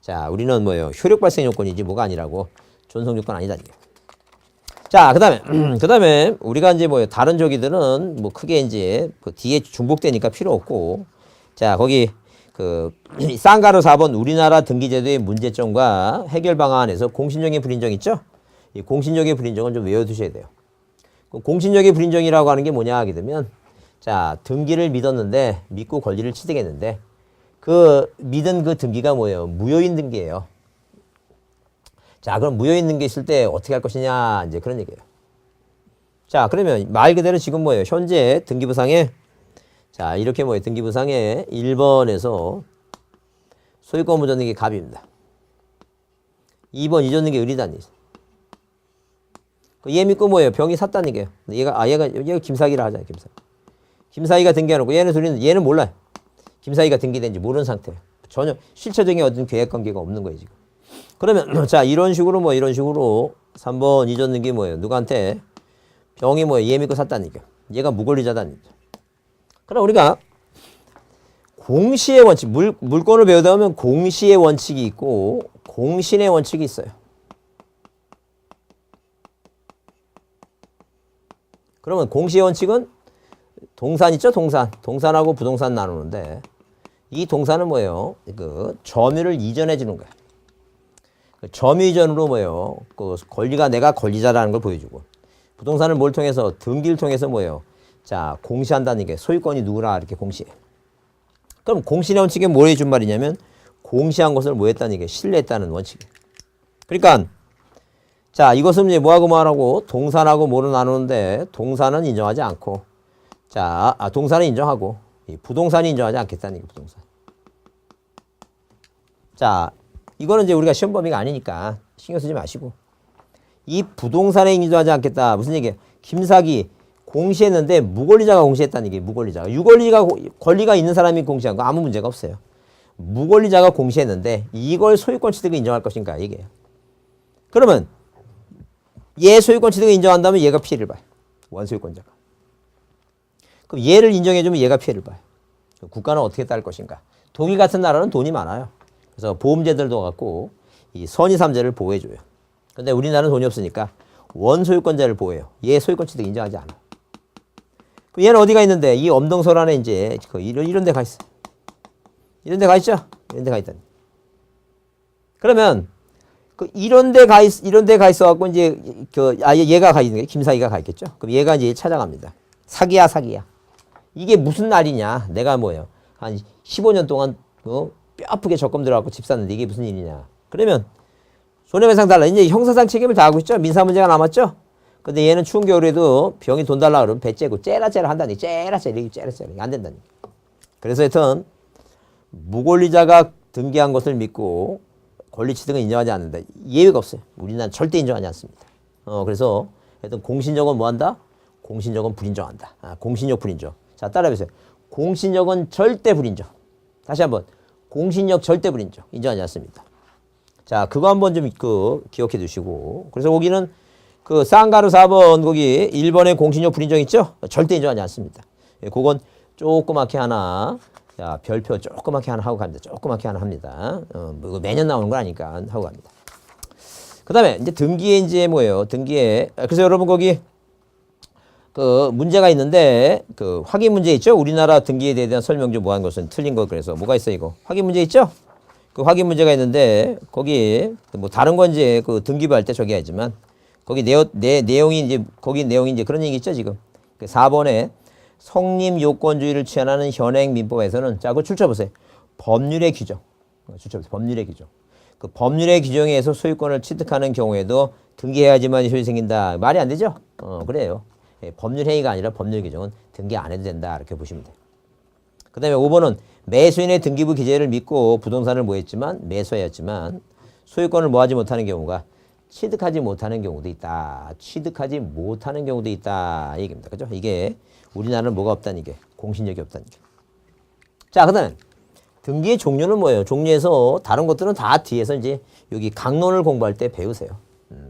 [SPEAKER 1] 자, 우리는 뭐예요? 효력 발생 요건이지 뭐가 아니라고 존속 요건 아니다. 자, 그다음에 우리가 이제 뭐 다른 조기들은 뭐 크게 이제 그 뒤에 중복되니까 필요 없고 자, 거기 그 쌍가루 4번 우리나라 등기제도의 문제점과 해결 방안에서 공신력의 불인정 있죠? 이 공신력의 불인정은 좀 외워두셔야 돼요. 공신력의 불인정이라고 하는 게 뭐냐 하게 되면 자, 등기를 믿었는데 믿고 권리를 취득했는데 그 믿은 그 등기가 뭐예요? 무효인 등기예요. 자, 그럼 무효인 등기 있을 때 어떻게 할 것이냐 이제 그런 얘기예요. 자, 그러면 말 그대로 지금 뭐예요? 현재 등기부상에 자, 이렇게 뭐예요? 등기부상에 1번에서 소유권 무전는 게 갑입니다. 2번 잊었는 게 을이다니. 얘 믿고 뭐예요? 병이 샀다는 게요. 얘가 김사기라 하잖아요. 김사기가 등기해놓고 얘는 몰라요. 김사희가 등기된지 모르는 상태예요. 전혀 실체적인 어떤 계약 관계가 없는 거예요, 지금. 그러면 자, 이런 식으로 3번 이전 게 뭐예요? 누구한테? 병이 뭐예요? 얘 믿고 샀다는 얘기야. 얘가 무권리자다는 얘기야. 그럼 우리가 공시의 원칙, 물권을 배우다 보면 공시의 원칙이 있고 공신의 원칙이 있어요. 그러면 공시의 원칙은 동산 있죠? 동산하고 부동산 나누는데 이 동산은 뭐예요? 그 점유를 이전해 주는 거야. 그 점유 이전으로 뭐예요? 그 권리가 내가 권리자라는 걸 보여주고 부동산을 뭘 통해서 등기를 통해서 뭐예요? 자, 공시한다는 게 소유권이 누구라 이렇게 공시해. 그럼 공신의 원칙에 뭘 해준 말이냐면 공시한 것을 뭐 했다는 게 신뢰했다는 원칙이에요. 그러니까 자, 이것은 이제 뭐하고 동산하고 뭐로 나누는데 동산은 인정하지 않고 자, 동산은 인정하고 이 부동산이 인정하지 않겠다는 얘기 부동산. 자, 이거는 이제 우리가 시험 범위가 아니니까 신경 쓰지 마시고 이 부동산에 인정하지 않겠다. 무슨 얘기예요? 김사기 공시했는데 무권리자가 공시했다는 얘기예요. 무권리자가. 유권리가 권리가 있는 사람이 공시한 거 아무 문제가 없어요. 무권리자가 공시했는데 이걸 소유권 취득을 인정할 것인가 이게요. 그러면 얘 소유권 취득을 인정한다면 얘가 피해를 봐요. 원소유권자가. 그럼 얘를 인정해주면 얘가 피해를 봐요. 국가는 어떻게 따를 것인가. 독일 같은 나라는 돈이 많아요. 그래서 보험제들도 갖고 이 선의삼자를 보호해줘요. 근데 우리나라는 돈이 없으니까 원소유권자를 보호해요. 얘 소유권 취득 인정하지 않아. 그럼 얘는 어디가 있는데 이 엄동설 안에 이제 이런 데 가 있어. 이런 데 가 있죠? 이런 데 가 있다니. 그러면 이런 데 가 있어 갖고 이제 얘가 가 있는 게 김사희가 가 있겠죠? 그럼 얘가 이제 찾아갑니다. 사기야. 이게 무슨 날이냐? 내가 뭐예요? 한 15년 동안 뼈 아프게 적금 들어갖고 집 샀는데 이게 무슨 일이냐? 그러면 손해배상 달라. 이제 형사상 책임을 다하고 있죠? 민사 문제가 남았죠? 근데 얘는 추운 겨울에도 병이 돈 달라 그러면 배 째고 째라 한다니. 째라. 안 된다니. 그래서 하여튼 무권리자가 등기한 것을 믿고 권리 취득은 인정하지 않는다. 예외가 없어요. 우리나라는 절대 인정하지 않습니다. 그래서 하여튼 공신력은 뭐 한다? 공신력은 불인정한다. 공신력 불인정. 자, 따라해보세요. 공신력은 절대 불인정. 다시 한번. 공신력 절대 불인정. 인정하지 않습니다. 자, 그거 한번 좀 기억해 두시고. 그래서 거기는 쌍가루 4번 거기 1번에 공신력 불인정 있죠? 절대 인정하지 않습니다. 그건 조그맣게 하나, 자, 별표 조그맣게 하나 하고 갑니다. 조그맣게 하나 합니다. 매년 나오는 건 아니까 하고 갑니다. 그 다음에 이제 등기에 이제 뭐예요? 등기에. 그래서 여러분 거기 문제가 있는데 확인 문제 있죠? 우리나라 등기에 대한 설명 좀 뭐한 것은 틀린 거 그래서 뭐가 있어 이거? 확인 문제 있죠? 그 확인 문제가 있는데 거기 뭐 다른 건 이제 등기부 할 때 저기 하지만 거기 내용이 이제 거기 내용이 이제 그런 얘기 있죠 지금 4번에 성립 요건주의를 취하는 현행 민법에서는 자 그거 출처보세요. 법률의 규정. 출처보세요. 법률의 규정. 그 법률의 규정에 의해서 소유권을 취득하는 경우에도 등기해야지만 소유이 생긴다. 말이 안 되죠? 그래요. 법률 행위가 아니라 법률 규정은 등기 안 해도 된다. 이렇게 보시면 돼요. 그 다음에 5번은 매수인의 등기부 기재를 믿고 부동산을 뭐했지만 매수하였지만 소유권을 뭐하지 못하는 경우가 취득하지 못하는 경우도 있다. 취득하지 못하는 경우도 있다. 이 얘기입니다. 그죠? 이게 우리나라는 뭐가 없다는 게 공신력이 없다는 게. 자, 그 다음에 등기의 종류는 뭐예요? 종류에서 다른 것들은 다 뒤에서 이제 여기 강론을 공부할 때 배우세요.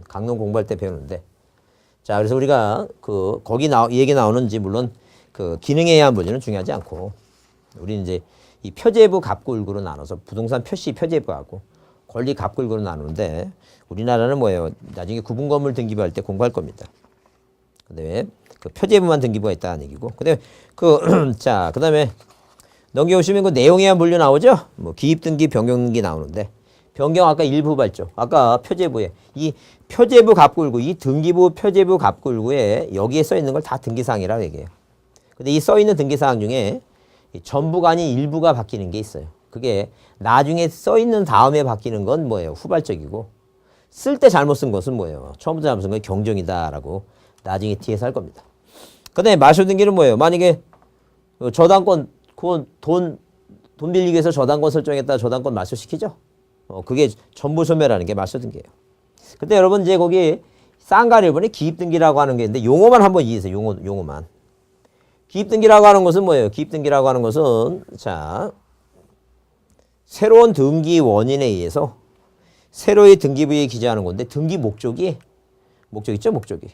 [SPEAKER 1] 강론 공부할 때 배우는데 자, 그래서 우리가 거기 얘기 나오는지 물론 기능에 의한 문제는 중요하지 않고 우리는 이제 이 표제부 갑구을구로 나눠서 부동산 표시 표제부하고 권리 갑구을구로 나누는데 우리나라는 뭐예요? 나중에 구분 건물 등기부할 때 공부할 겁니다. 그다음에 표제부만 등기부가 있다는 얘기고 그다음에 자, 그다음에 넘겨오시면 내용에 의한 분류 나오죠? 뭐 기입 등기, 변경 등기 나오는데 변경 아까 일부 발조. 아까 표제부에 이 표제부 갑구을구 이 등기부 표제부 갑구을구에 여기에 써 있는 걸 다 등기사항이라고 얘기해요. 근데 이 써 있는 등기사항 중에 전부가 아닌 일부가 바뀌는 게 있어요. 그게 나중에 써 있는 다음에 바뀌는 건 뭐예요? 후발적이고 쓸 때 잘못 쓴 것은 뭐예요? 처음부터 잘못 쓴 건 경정이다라고 나중에 뒤에서 할 겁니다. 그다음에 말소 등기는 뭐예요? 만약에 저당권 그건 돈 빌리기 위해서 저당권 설정했다 저당권 말소시키죠? 그게 전부 소멸하는 게 말소 등기예요. 근데 여러분 이제 거기 쌍가루 1번에 기입 등기라고 하는 게 있는데 용어만 한번 이해하세요. 용어만. 기입 등기라고 하는 것은 뭐예요? 기입 등기라고 하는 것은 자 새로운 등기 원인에 의해서 새로의 등기부에 기재하는 건데 등기 목적 있죠, 목적이.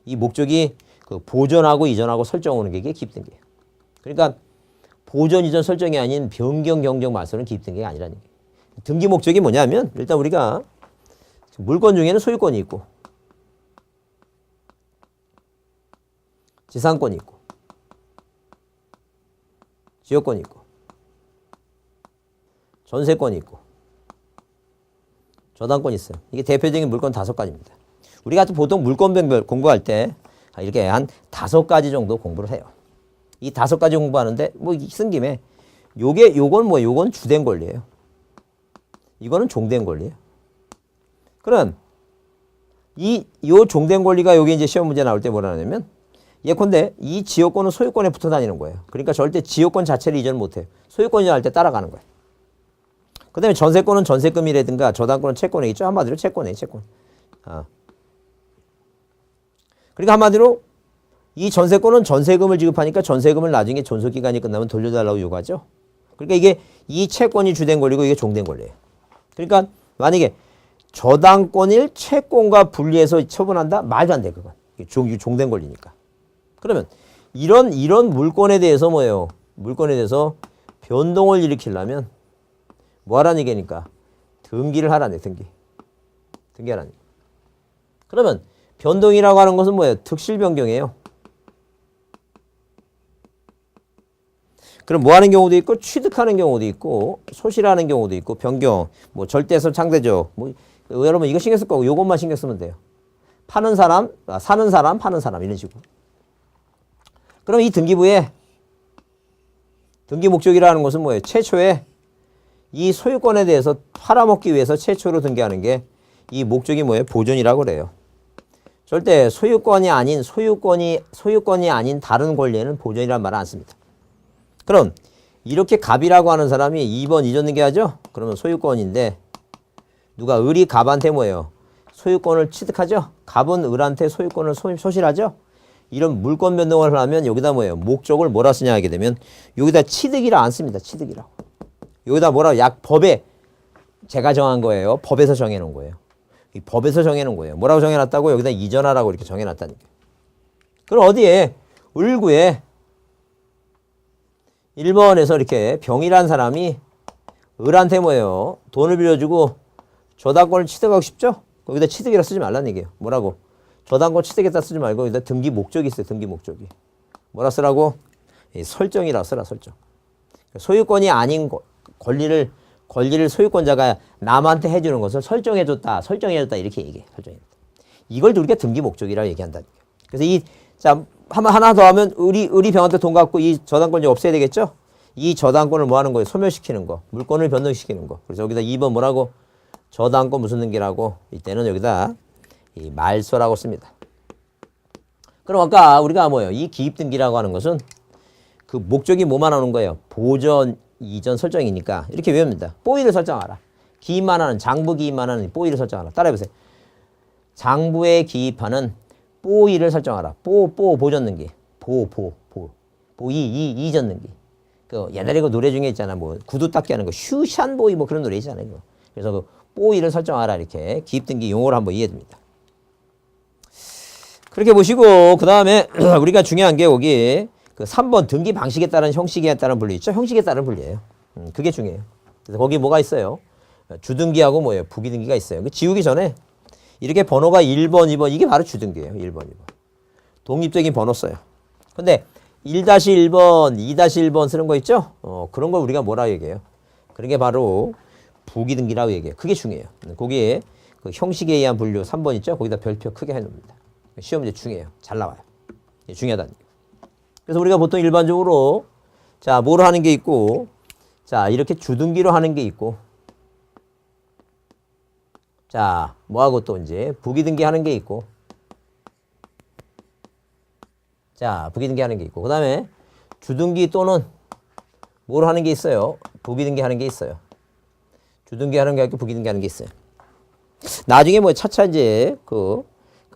[SPEAKER 1] 이 목적이 그 보존하고 이전하고 설정하는 게 기입등기예요. 그러니까 보존 이전 설정이 아닌 변경 경정 말소는 기입등기가 아니라는 얘기예요. 등기 목적이 뭐냐면 일단 우리가 물건 중에는 소유권이 있고 지상권이 있고 지역권이 있고 전세권이 있고 저당권이 있어요. 이게 대표적인 물건 5가지입니다. 우리가 보통 물건별 공부할 때 이렇게 한 5가지 정도 공부를 해요. 이 5가지 공부하는데 뭐 쓴 김에 요건 주된 권리예요. 이거는 종된 권리예요. 그럼 요 종된 권리가 여기 이제 시험 문제 나올 때 뭐라 하냐면 예컨대 이 지역권은 소유권에 붙어 다니는 거예요. 그러니까 절대 지역권 자체를 이전 못 해요. 소유권 이전할 때 따라가는 거예요. 그 다음에 전세권은 전세금이라든가 저당권은 채권에 있죠. 한마디로 채권이에요. 채권. 그러니까 한마디로 이 전세권은 전세금을 지급하니까 전세금을 나중에 존속기간이 끝나면 돌려달라고 요구하죠. 그러니까 이게 이 채권이 주된 권리고 이게 종된 권리예요. 그러니까 만약에 저당권을 채권과 분리해서 처분한다? 말도 안 돼, 그건. 종된 권리니까. 그러면 이런 물건에 대해서 뭐예요? 물건에 대해서 변동을 일으키려면 뭐 하라는 얘기니까? 등기를 하라네, 등기하라는 얘기. 그러면 변동이라고 하는 것은 뭐예요? 특실 변경이에요. 그럼 뭐 하는 경우도 있고 취득하는 경우도 있고 소실하는 경우도 있고 변경, 뭐 절대서 상대적, 뭐 여러분 이거 신경 쓸 거고 요것만 신경 쓰면 돼요. 파는 사람, 사는 사람, 파는 사람 이런 식으로. 그럼 이 등기부에 등기 목적이라는 것은 뭐예요? 최초에 이 소유권에 대해서 팔아먹기 위해서 최초로 등기하는 게 이 목적이 뭐예요? 보존이라고 그래요. 절대 소유권이 아닌 다른 권리에는 보존이라는 말을 안 씁니다. 그럼 이렇게 갑이라고 하는 사람이 2번 이전 등기하죠? 그러면 소유권인데 누가 을이 갑한테 뭐예요? 소유권을 취득하죠? 갑은 을한테 소유권을 소실하죠? 이런 물권 변동을 하면 여기다 뭐예요? 목적을 뭐라 쓰냐 하게 되면 여기다 취득이라 안 씁니다. 취득이라고. 여기다 뭐라고 법에 제가 정한 거예요. 법에서 정해놓은 거예요. 이 법에서 정해놓은 거예요. 뭐라고 정해놨다고? 여기다 이전하라고 이렇게 정해놨다니까. 그럼 어디에? 을구에 1번에서 이렇게 병이란 사람이 을한테 뭐예요? 돈을 빌려주고 저당권을 취득하고 싶죠? 거기다 취득이라 쓰지 말라는 얘기예요. 뭐라고? 저당권 취득했다 쓰지 말고 여기다 등기 목적이 있어요. 등기 목적이. 뭐라 쓰라고? 설정이라 쓰라, 설정. 소유권이 아닌 권리를 소유권자가 남한테 해주는 것을 설정해줬다 이렇게 얘기해. 설정해줬다. 이걸 우리가 등기 목적이라고 얘기한다. 그래서 하나 더 하면 을이 병한테 돈 갖고 이 저당권 이제 없애야 되겠죠? 이 저당권을 뭐 하는 거예요? 소멸시키는 거. 물권을 변동시키는 거. 그래서 여기다 2번 뭐라고? 저당권 무슨 등기라고? 이때는 여기다 이 말소라고 씁니다. 그럼 아까 우리가 뭐예요? 이 기입등기라고 하는 것은 그 목적이 뭐만 하는 거예요? 보전 이전 설정이니까 이렇게 외웁니다. 뽀이를 설정하라. 기입만 하는 장부 기입만 하는 뽀이를 설정하라. 따라해보세요. 장부에 기입하는 뽀이를 설정하라. 보전 등기. 이전 등기. 그 옛날에 그 노래 중에 있잖아. 뭐 구두 닦기 하는 거 슈샨보이 뭐 그런 노래 있잖아요. 이거. 그래서 그 뽀이를 설정하라 이렇게 기입 등기 용어를 한번 이해해 줍니다. 그렇게 보시고 그다음에 우리가 중요한 게 여기 그 3번 등기 방식에 따른 형식에 따른 분류 있죠? 형식에 따른 분류예요. 그게 중요해요. 그래서 거기 뭐가 있어요? 주등기하고 뭐예요? 부기등기가 있어요. 그 지우기 전에 이렇게 번호가 1번, 2번 이게 바로 주등기예요. 1번, 2번. 독립적인 번호 써요. 근데 1-1번, 2-1번 쓰는 거 있죠? 그런 걸 우리가 뭐라 얘기해요? 그런 게 바로 부기등기라고 얘기해요. 그게 중요해요. 거기에 그 형식에 의한 분류 3번 있죠? 거기다 별표 크게 해놓습니다. 시험 문제 중요해요. 잘 나와요. 중요하다는 얘기예요. 그래서 우리가 보통 일반적으로 자, 뭐로 하는 게 있고 자, 이렇게 주등기로 하는 게 있고 자, 뭐하고 또 이제 부기등기 하는 게 있고 자, 부기등기 하는 게 있고 그 다음에 주등기 또는 뭐로 하는 게 있어요? 부기등기 하는 게 있어요. 주등기 하는 게 있고 부기등기 하는 게 있어요. 나중에 뭐 차차 이제 그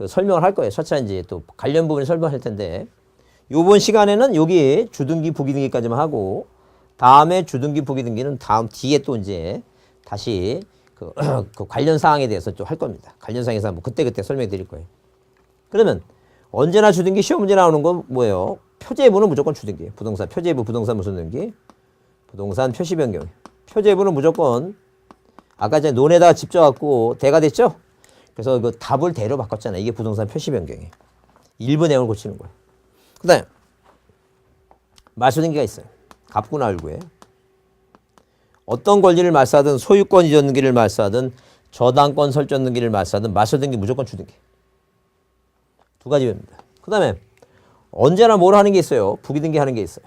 [SPEAKER 1] 설명을 할 거예요. 차차 이제 또 관련 부분을 설명할 텐데 요번 시간에는 여기 주등기, 부기등기까지만 하고 다음에 주등기, 부기등기는 다음 뒤에 또 이제 다시 그 관련 사항에 대해서 좀 할 겁니다. 관련 사항에서 뭐 그때그때 설명해 드릴 거예요. 그러면 언제나 주등기 시험 문제 나오는 건 뭐예요? 표제부는 무조건 주등기예요. 부동산, 표제부, 부동산 무슨 등기? 부동산 표시 변경. 표제부는 무조건 아까 전에 논에다가 집 져갖고 대가 됐죠? 그래서 그 답을 대로 바꿨잖아요. 이게 부동산 표시 변경이에요. 일부 내용을 고치는 거예요. 그 다음에 말소등기가 있어요. 갑구나 을구에. 어떤 권리를 말소하든 소유권 이전 등기를 말소하든 저당권 설정 등기를 말소하든 말소등기 무조건 주등기. 두 가지 배입니다. 그 다음에 언제나 뭘 하는 게 있어요? 부기등기 하는 게 있어요.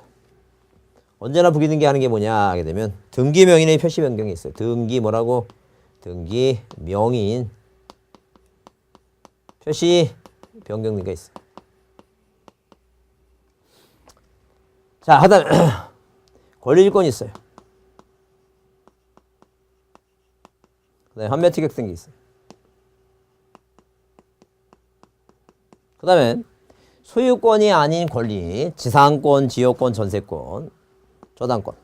[SPEAKER 1] 언제나 부기등기 하는 게 뭐냐 하게 되면 등기 명인의 표시 변경이 있어요. 등기 뭐라고? 등기 명인 표시 변경 등기가 있어요. 자, 하다 권리일권이 있어요. 그다음에 환매특약 등기 있어요. 그다음에 소유권이 아닌 권리, 지상권, 지역권, 전세권, 저당권,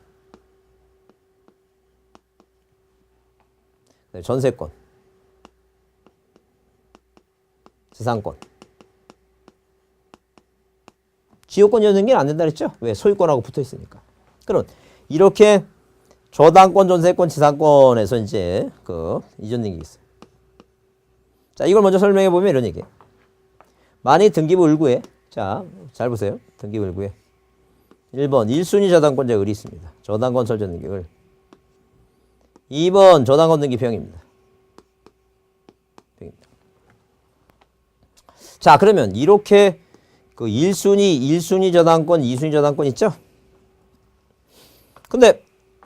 [SPEAKER 1] 전세권, 지상권, 지역권 이전 등기는 안 된다 그랬죠? 왜? 소유권하고 붙어 있으니까. 그럼 이렇게 저당권, 전세권, 지상권에서 이제 그 이전 등기 있어요. 자, 이걸 먼저 설명해 보면 이런 얘기예요. 만약 등기부 을구에, 자, 잘 보세요. 등기부 을구에 1번 1순위 저당권자 을이 있습니다. 저당권 설정 등기 을. 2번 저당권 등기 병입니다. 자, 그러면 이렇게 그 1순위 저당권, 2순위 저당권 있죠? 근데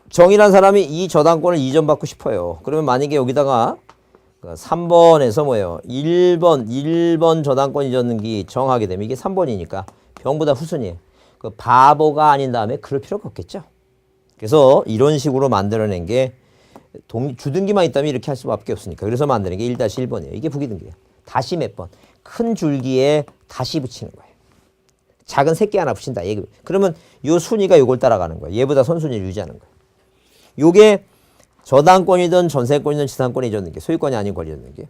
[SPEAKER 1] 정이란 사람이 이 저당권을 이전받고 싶어요. 그러면 만약에 여기다가 3번에서 뭐예요? 1번 저당권 이전 등기 정하게 되면 이게 3번이니까 병보다 후순위에 그 바보가 아닌 다음에 그럴 필요가 없겠죠. 그래서 이런 식으로 만들어낸 게 주등기만 있다면 이렇게 할 수밖에 없으니까. 그래서 만드는 게 1-1번이에요. 이게 부기등기예요. 다시 몇 번. 큰 줄기에 다시 붙이는 거예요. 작은 새끼 하나 붙인다. 그러면 요 순위가 요걸 따라가는 거예요. 얘보다 선순위를 유지하는 거예요. 요게 저당권이든 전세권이든 지상권이 이전 등기, 소유권이 아닌 권리 이전 등기.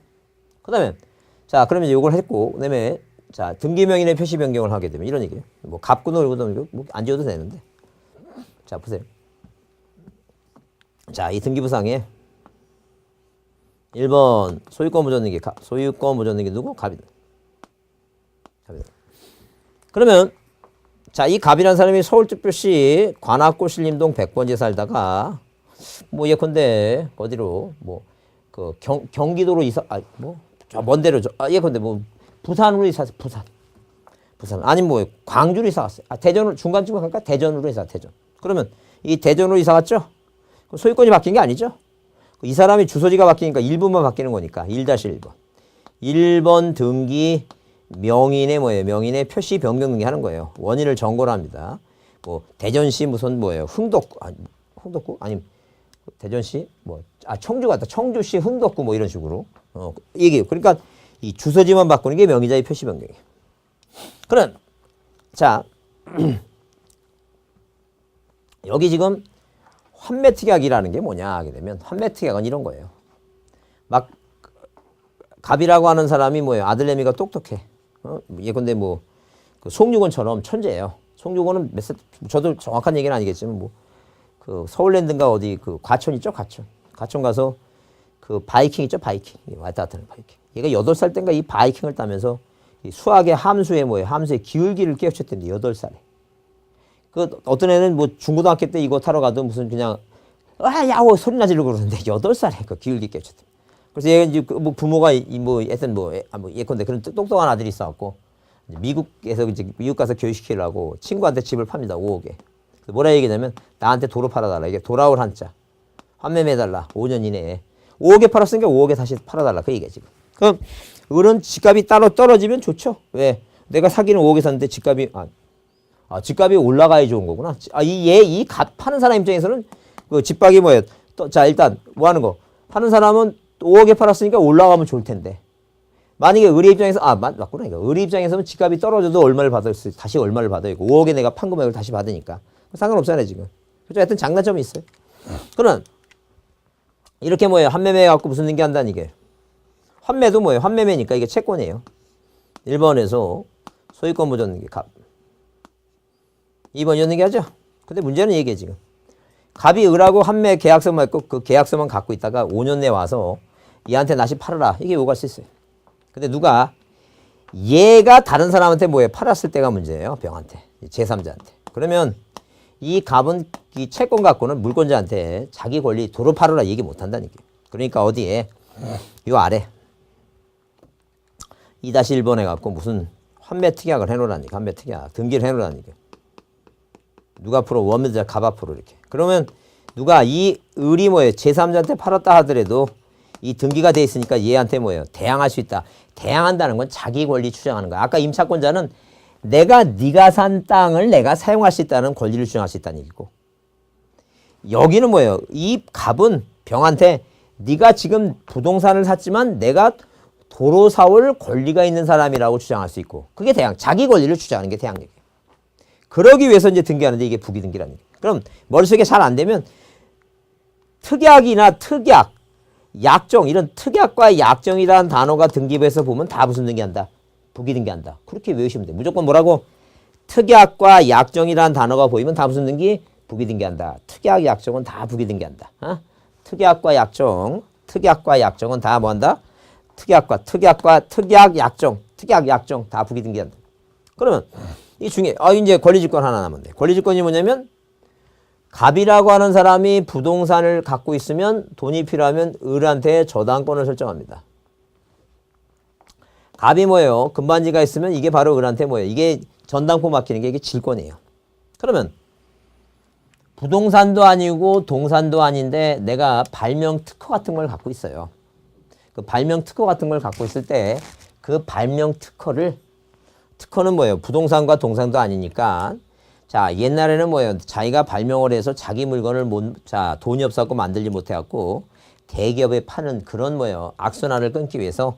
[SPEAKER 1] 그다음에 자, 그러면 요걸 했고, 그다음에 자, 등기명인의 표시 변경을 하게 되면 이런 얘기예요. 뭐 갑구나 을구나 뭐안 지어도 되는데. 자, 보세요. 자, 이 등기부상에 1번 소유권 무전 등기, 소유권 무전 등기 누구? 갑이다. 그러면 자, 이 갑이라는 사람이 서울특별시 관악구 신림동 100번지에 살다가 뭐 예컨대 어디로 뭐 그 경기도로 이사 뭐 저 먼 데로 예컨대 뭐 부산으로 이사 부산 아니면 뭐 광주로 이사 갔어요. 대전으로 중간쯤에 갈까? 대전으로 이사 대전. 그러면 이 대전으로 이사 갔죠? 소유권이 바뀐 게 아니죠? 이 사람이 주소지가 바뀌니까 일부만 바뀌는 거니까 1-1번. 1번 등기 명인의 뭐예요? 명인의 표시 변경 등기 하는 거예요. 원인을 정고를 합니다. 뭐 대전시 무슨 뭐예요? 흥덕구 아니면 대전시 뭐 청주 같다. 청주시 흥덕구 뭐 이런 식으로 얘기해요. 그러니까 이 주소지만 바꾸는 게 명의자의 표시 변경이에요. 그럼 자 여기 지금 환매특약이라는 게 뭐냐 하게 되면 환매특약은 이런 거예요. 막 갑이라고 하는 사람이 뭐예요? 아들내미가 똑똑해. 예컨대 뭐 그 송유건처럼 천재예요. 송유건은 저도 정확한 얘기는 아니겠지만 뭐 그 서울랜드인가 어디 그 과천 있죠? 과천 가서 그 바이킹 있죠? 바이킹. 왔다 갔다 하는 바이킹. 얘가 8살 땐가 이 바이킹을 따면서 이 수학의 함수에 뭐예요? 함수의 기울기를 깨우쳤던데 8살에. 그 어떤 애는 뭐 중고등학교 때 이거 타러 가도 무슨 그냥 야오 소리나 지르고 그러는데 8살에 그 기울기 깨우쳤던. 그래서 얘가 이제 뭐 부모가 뭐 하여튼 뭐 예컨대 그런 똑똑한 아들이 있어갖고 미국에서 이제 미국 가서 교육시키려고 친구한테 집을 팝니다. 5억에. 뭐라 얘기냐면 나한테 도로 팔아달라. 이게 돌아올 한자. 환매매달라. 5년 이내에. 5억에 팔았으니까 5억에 다시 팔아달라. 그 얘기야 지금. 그럼 을은 집값이 따로 떨어지면 좋죠. 왜? 내가 사기는 5억에 샀는데 집값이 집값이 올라가야 좋은 거구나. 이 값 파는 사람 입장에서는 그 집값이 뭐예요? 자, 일단 뭐 하는 거? 파는 사람은 5억에 팔았으니까 올라가면 좋을 텐데. 만약에 을의 입장에서 맞구나. 이거 을의 입장에서는 집값이 떨어져도 얼마를 받을 수 다시 얼마를 받아야 되고 5억에 내가 판 금액을 다시 받으니까 상관없잖아요, 지금. 그죠? 하여튼 장단점이 있어요. 그러면 이렇게 뭐예요? 환매매 갖고 무슨 등기 한다는 이게. 환매도 뭐예요? 환매매니까 이게 채권이에요. 1번에서 소유권 보존 등기 갑. 2번 연등기 하죠? 근데 문제는 이게 지금. 갑이 을하고 환매 계약서만 있고 그 계약서만 갖고 있다가 5년 내에 와서 얘한테 다시 팔아라. 이게 요구할 수 있어요. 근데 누가 얘가 다른 사람한테 뭐예요? 팔았을 때가 문제예요. 병한테. 제3자한테. 그러면 이 갑은 이 채권 갖고는 물권자한테 자기 권리 도로 팔아라 얘기 못 한다니까. 그러니까 어디에? 요 아래. 2-1번에 갖고 무슨 환매 특약을 해놓으라니까. 환매 특약. 등기를 해놓으라니까. 누가 앞으로 원매자 갑 앞으로 이렇게. 그러면 누가 이 을이 뭐예요? 제3자한테 팔았다 하더라도 이 등기가 돼 있으니까 얘한테 뭐예요? 대항할 수 있다. 대항한다는 건 자기 권리 주장하는 거야. 아까 임차권자는 네가 산 땅을 내가 사용할 수 있다는 권리를 주장할 수 있다는 얘기고. 여기는 뭐예요? 이 갑은 병한테 네가 지금 부동산을 샀지만 내가 도로 사올 권리가 있는 사람이라고 주장할 수 있고. 그게 대항. 자기 권리를 주장하는 게 대항 얘기예요. 그러기 위해서 이제 등기하는데 이게 부기등기라는 얘기예요. 그럼 머릿속에 잘 안 되면 특약이나 특약, 약정 이런 특약과 약정이라는 단어가 등기부에서 보면 다 무슨 등기한다? 부기등기한다. 그렇게 외우시면 돼요. 무조건 뭐라고? 특약과 약정이라는 단어가 보이면 다 무슨 등기? 부기등기한다. 특약, 약정은 다 부기등기한다. 어? 특약과 약정은 다 뭐한다? 특약, 약정 다 부기등기한다. 그러면 이 중에 이제 권리질권 하나 남았네. 권리질권이 뭐냐면 갑이라고 하는 사람이 부동산을 갖고 있으면 돈이 필요하면 을한테 저당권을 설정합니다. 갑이 뭐예요? 금반지가 있으면 이게 바로 을한테 뭐예요? 이게 전당포 맡기는 게 이게 질권이에요. 그러면 부동산도 아니고 동산도 아닌데 내가 발명 특허 같은 걸 갖고 있어요. 그 발명 특허 같은 걸 갖고 있을 때 그 발명 특허는 뭐예요? 부동산과 동산도 아니니까 자, 옛날에는 뭐예요? 자기가 발명을 해서 자기 물건을 돈이 없어갖고 만들지 못해갖고 대기업에 파는 그런 뭐예요? 악순환을 끊기 위해서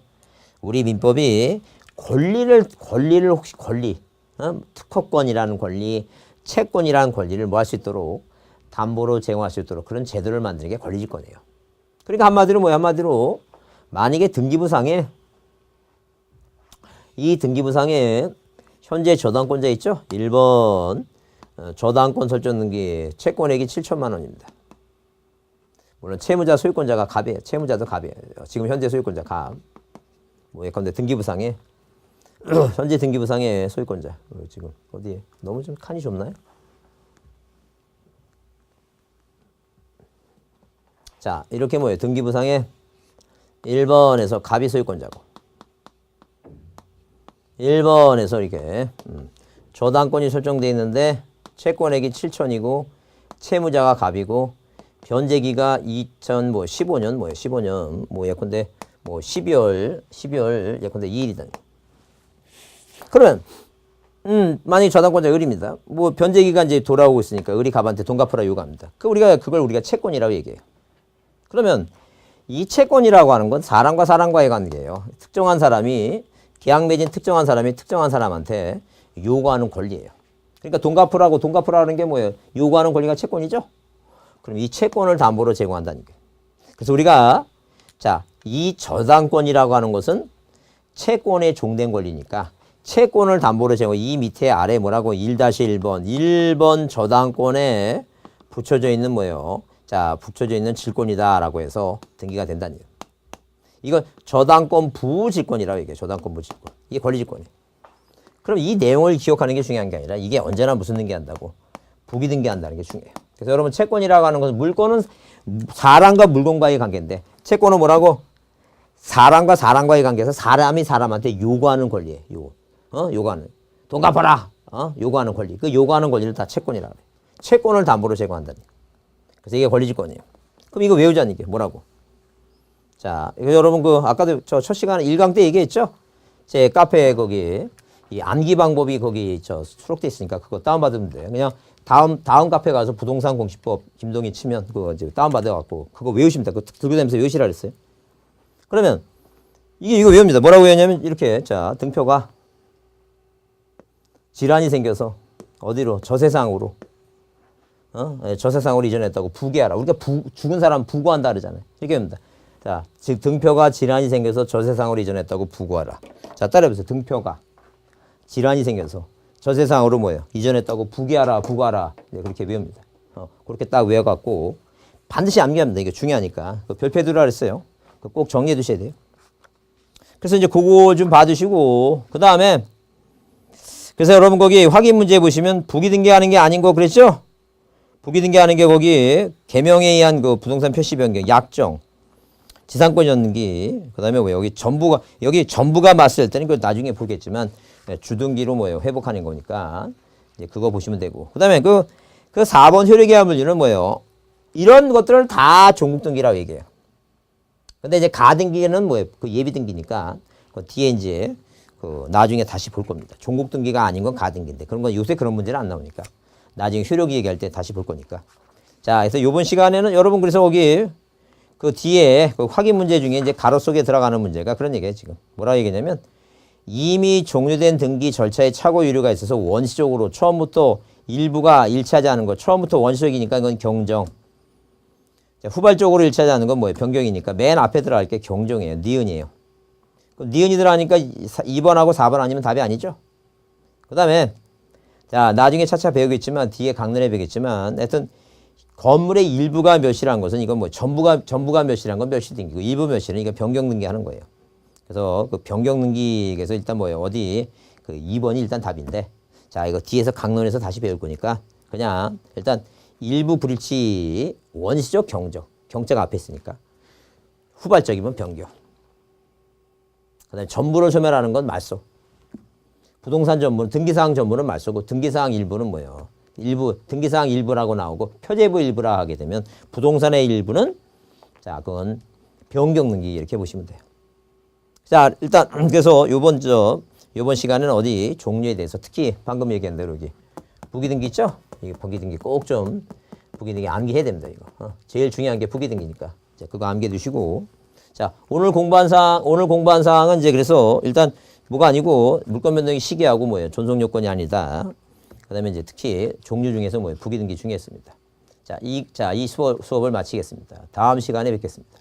[SPEAKER 1] 우리 민법이 권리를 혹시 특허권이라는 권리, 채권이라는 권리를 뭐 할 수 있도록 담보로 제공할 수 있도록 그런 제도를 만드는 게 권리질권이에요. 그러니까 한마디로 만약에 등기부상에 현재 저당권자 있죠? 1번 저당권 설정 등기 채권액이 7천만 원입니다. 물론 채무자 소유권자가 갑이에요. 채무자도 갑이에요. 지금 현재 소유권자 갑. 뭐 예컨대 등기부상에 현재 등기부상의 소유권자 지금 어디에? 너무 좀 칸이 좁나요? 자 이렇게 뭐예요? 등기부상에 1번에서 갑이 소유권자고 1번에서 이렇게 저당권이 설정되어 있는데 채권액이 7천이고 채무자가 갑이고 변제기가 2015년 15년 예컨대 12월 예컨대 2일이다. 그러면 만약에 저당권자 을입니다. 변제기가 이제 돌아오고 있으니까 을이 갑한테 돈 갚으라 요구합니다. 그걸 우리가 채권이라고 얘기해요. 그러면 이 채권이라고 하는 건 사람과 사람과의 관계예요. 특정한 사람이 계약 맺은 특정한 사람한테 요구하는 권리예요. 그러니까 돈 갚으라는 게 뭐예요? 요구하는 권리가 채권이죠? 그럼 이 채권을 담보로 제공한다는 거예요. 그래서 우리가 이 저당권이라고 하는 것은 채권에 종된 권리니까 채권을 담보로 제공 이 밑에 아래 뭐라고 1-1번 저당권에 붙여져 있는 뭐예요? 붙여져 있는 질권이다라고 해서 등기가 된다는 거예요. 이건 저당권 부질권이라고 얘기해요. 저당권 부질권. 이게 권리질권이에요. 그럼 이 내용을 기억하는 게 중요한 게 아니라 이게 언제나 무슨 등기한다고? 부기등기한다는 게 중요해요. 그래서 여러분 채권이라고 하는 것은 물건은 사람과 물건과의 관계인데 채권은 뭐라고? 사람과 사람과의 관계에서 사람이 사람한테 요구하는 권리예요. 요구하는. 돈 갚아라. 요구하는 권리. 그 요구하는 권리를 다 채권이라고 해요. 채권을 담보로 제공한다는 거예요. 그래서 이게 권리질권이에요. 그럼 이거 외우자는 게 뭐라고? 자, 이거 여러분 아까도 저 첫 시간에 1강 때 얘기했죠? 제 카페에 거기 이 암기 방법이 거기 수록돼 있으니까 그거 다운받으면 돼요. 그냥 다음 카페 가서 부동산 공시법 김동희 치면 그거 이제 다운받아 갖고 그거 외우시면 돼요. 그거 들고 다니면서 외우시라 그랬어요. 그러면 이거 외웁니다. 뭐라고 외우냐면 이렇게 등표가 질환이 생겨서 어디로? 저 세상으로 저세상으로 이전했다고 부귀하라. 우리가 죽은 사람 부구한다 그러잖아요. 이렇게 합니다. 자, 즉 등표가 질환이 생겨서 저세상으로 이전했다고 부구하라. 자, 따라해보세요. 등표가 질환이 생겨서 저세상으로 뭐예요? 이전했다고 부귀하라, 부구하라. 네, 그렇게 외웁니다. 그렇게 딱 외워갖고 반드시 암기합니다. 이게 중요하니까. 별표에 두라 그랬어요. 꼭 정리해 두셔야 돼요. 그래서 이제 그거 좀 봐두시고 그 다음에 그래서 여러분 거기 확인 문제 보시면 부기 등기하는 게 아닌 거 그랬죠? 부기 등기하는 게 거기 개명에 의한 그 부동산 표시 변경, 약정, 지상권 연기, 그 다음에 뭐 여기 전부가 맞을 때는 그 나중에 보겠지만 주등기로 뭐예요? 회복하는 거니까 이제 그거 보시면 되고 그 다음에 그 4번 효력의한 물류는 뭐예요? 이런 것들을 다 종국 등기라고 얘기해요. 근데 이제 가등기는 뭐예요? 그 예비 등기니까 그 뒤에 이제 그 나중에 다시 볼 겁니다. 종국 등기가 아닌 건 가등기인데 그런 건 요새 그런 문제는 안 나오니까 나중에 효력이 얘기할 때 다시 볼 거니까. 자, 그래서 이번 시간에는 여러분 그래서 거기 그 뒤에 그 확인 문제 중에 이제 가로 속에 들어가는 문제가 그런 얘기예요. 지금 뭐라 얘기냐면 이미 종료된 등기 절차에 착오 유료가 있어서 원시적으로 처음부터 일부가 일치하지 않은 거 처음부터 원시적이니까 이건 경정. 자, 후발적으로 일치하지 않은 건 뭐예요? 변경이니까 맨 앞에 들어갈 게 경정이에요. 니은이에요. 그럼 니은이 들어가니까 2번하고 4번 아니면 답이 아니죠. 그 다음에 자 나중에 차차 배우겠지만 뒤에 강론에 배우겠지만 하여튼 건물의 일부가 몇이라는 것은 이건 뭐 전부가 몇이라는 건 몇이 등기고 일부 몇이는 이거 변경 등기하는 거예요. 그래서 그 변경 등기에서 일단 뭐예요? 어디 그 2번이 일단 답인데 자 이거 뒤에서 강론에서 다시 배울 거니까 그냥 일단 일부 불일치 원시적 경자가 앞에 있으니까 후발적이면 변경. 그다음에 전부를 소멸하는 건 말소. 부동산 전부는 등기사항 전부는 말소고 등기사항 일부는 뭐예요? 일부 등기사항 일부라고 나오고 표제부 일부라 하게 되면 부동산의 일부는 자 그건 변경 등기 이렇게 보시면 돼요. 자 일단 그래서 요번 시간에는 어디 종류에 대해서 특히 방금 얘기한 대로 여기 부기등기 있죠? 이게 부기등기 꼭 좀 부기등기 암기해야 됩니다. 이거 제일 중요한 게 부기등기니까 자 그거 암기해 두시고 자 오늘 공부한 사항은 이제 그래서 일단 뭐가 아니고 물권 변동이 시기하고 뭐예요? 존속 요건이 아니다. 그다음에 이제 특히 종류 중에서 뭐예요? 부기등기 중에 있습니다. 자 이 수업을 마치겠습니다. 다음 시간에 뵙겠습니다.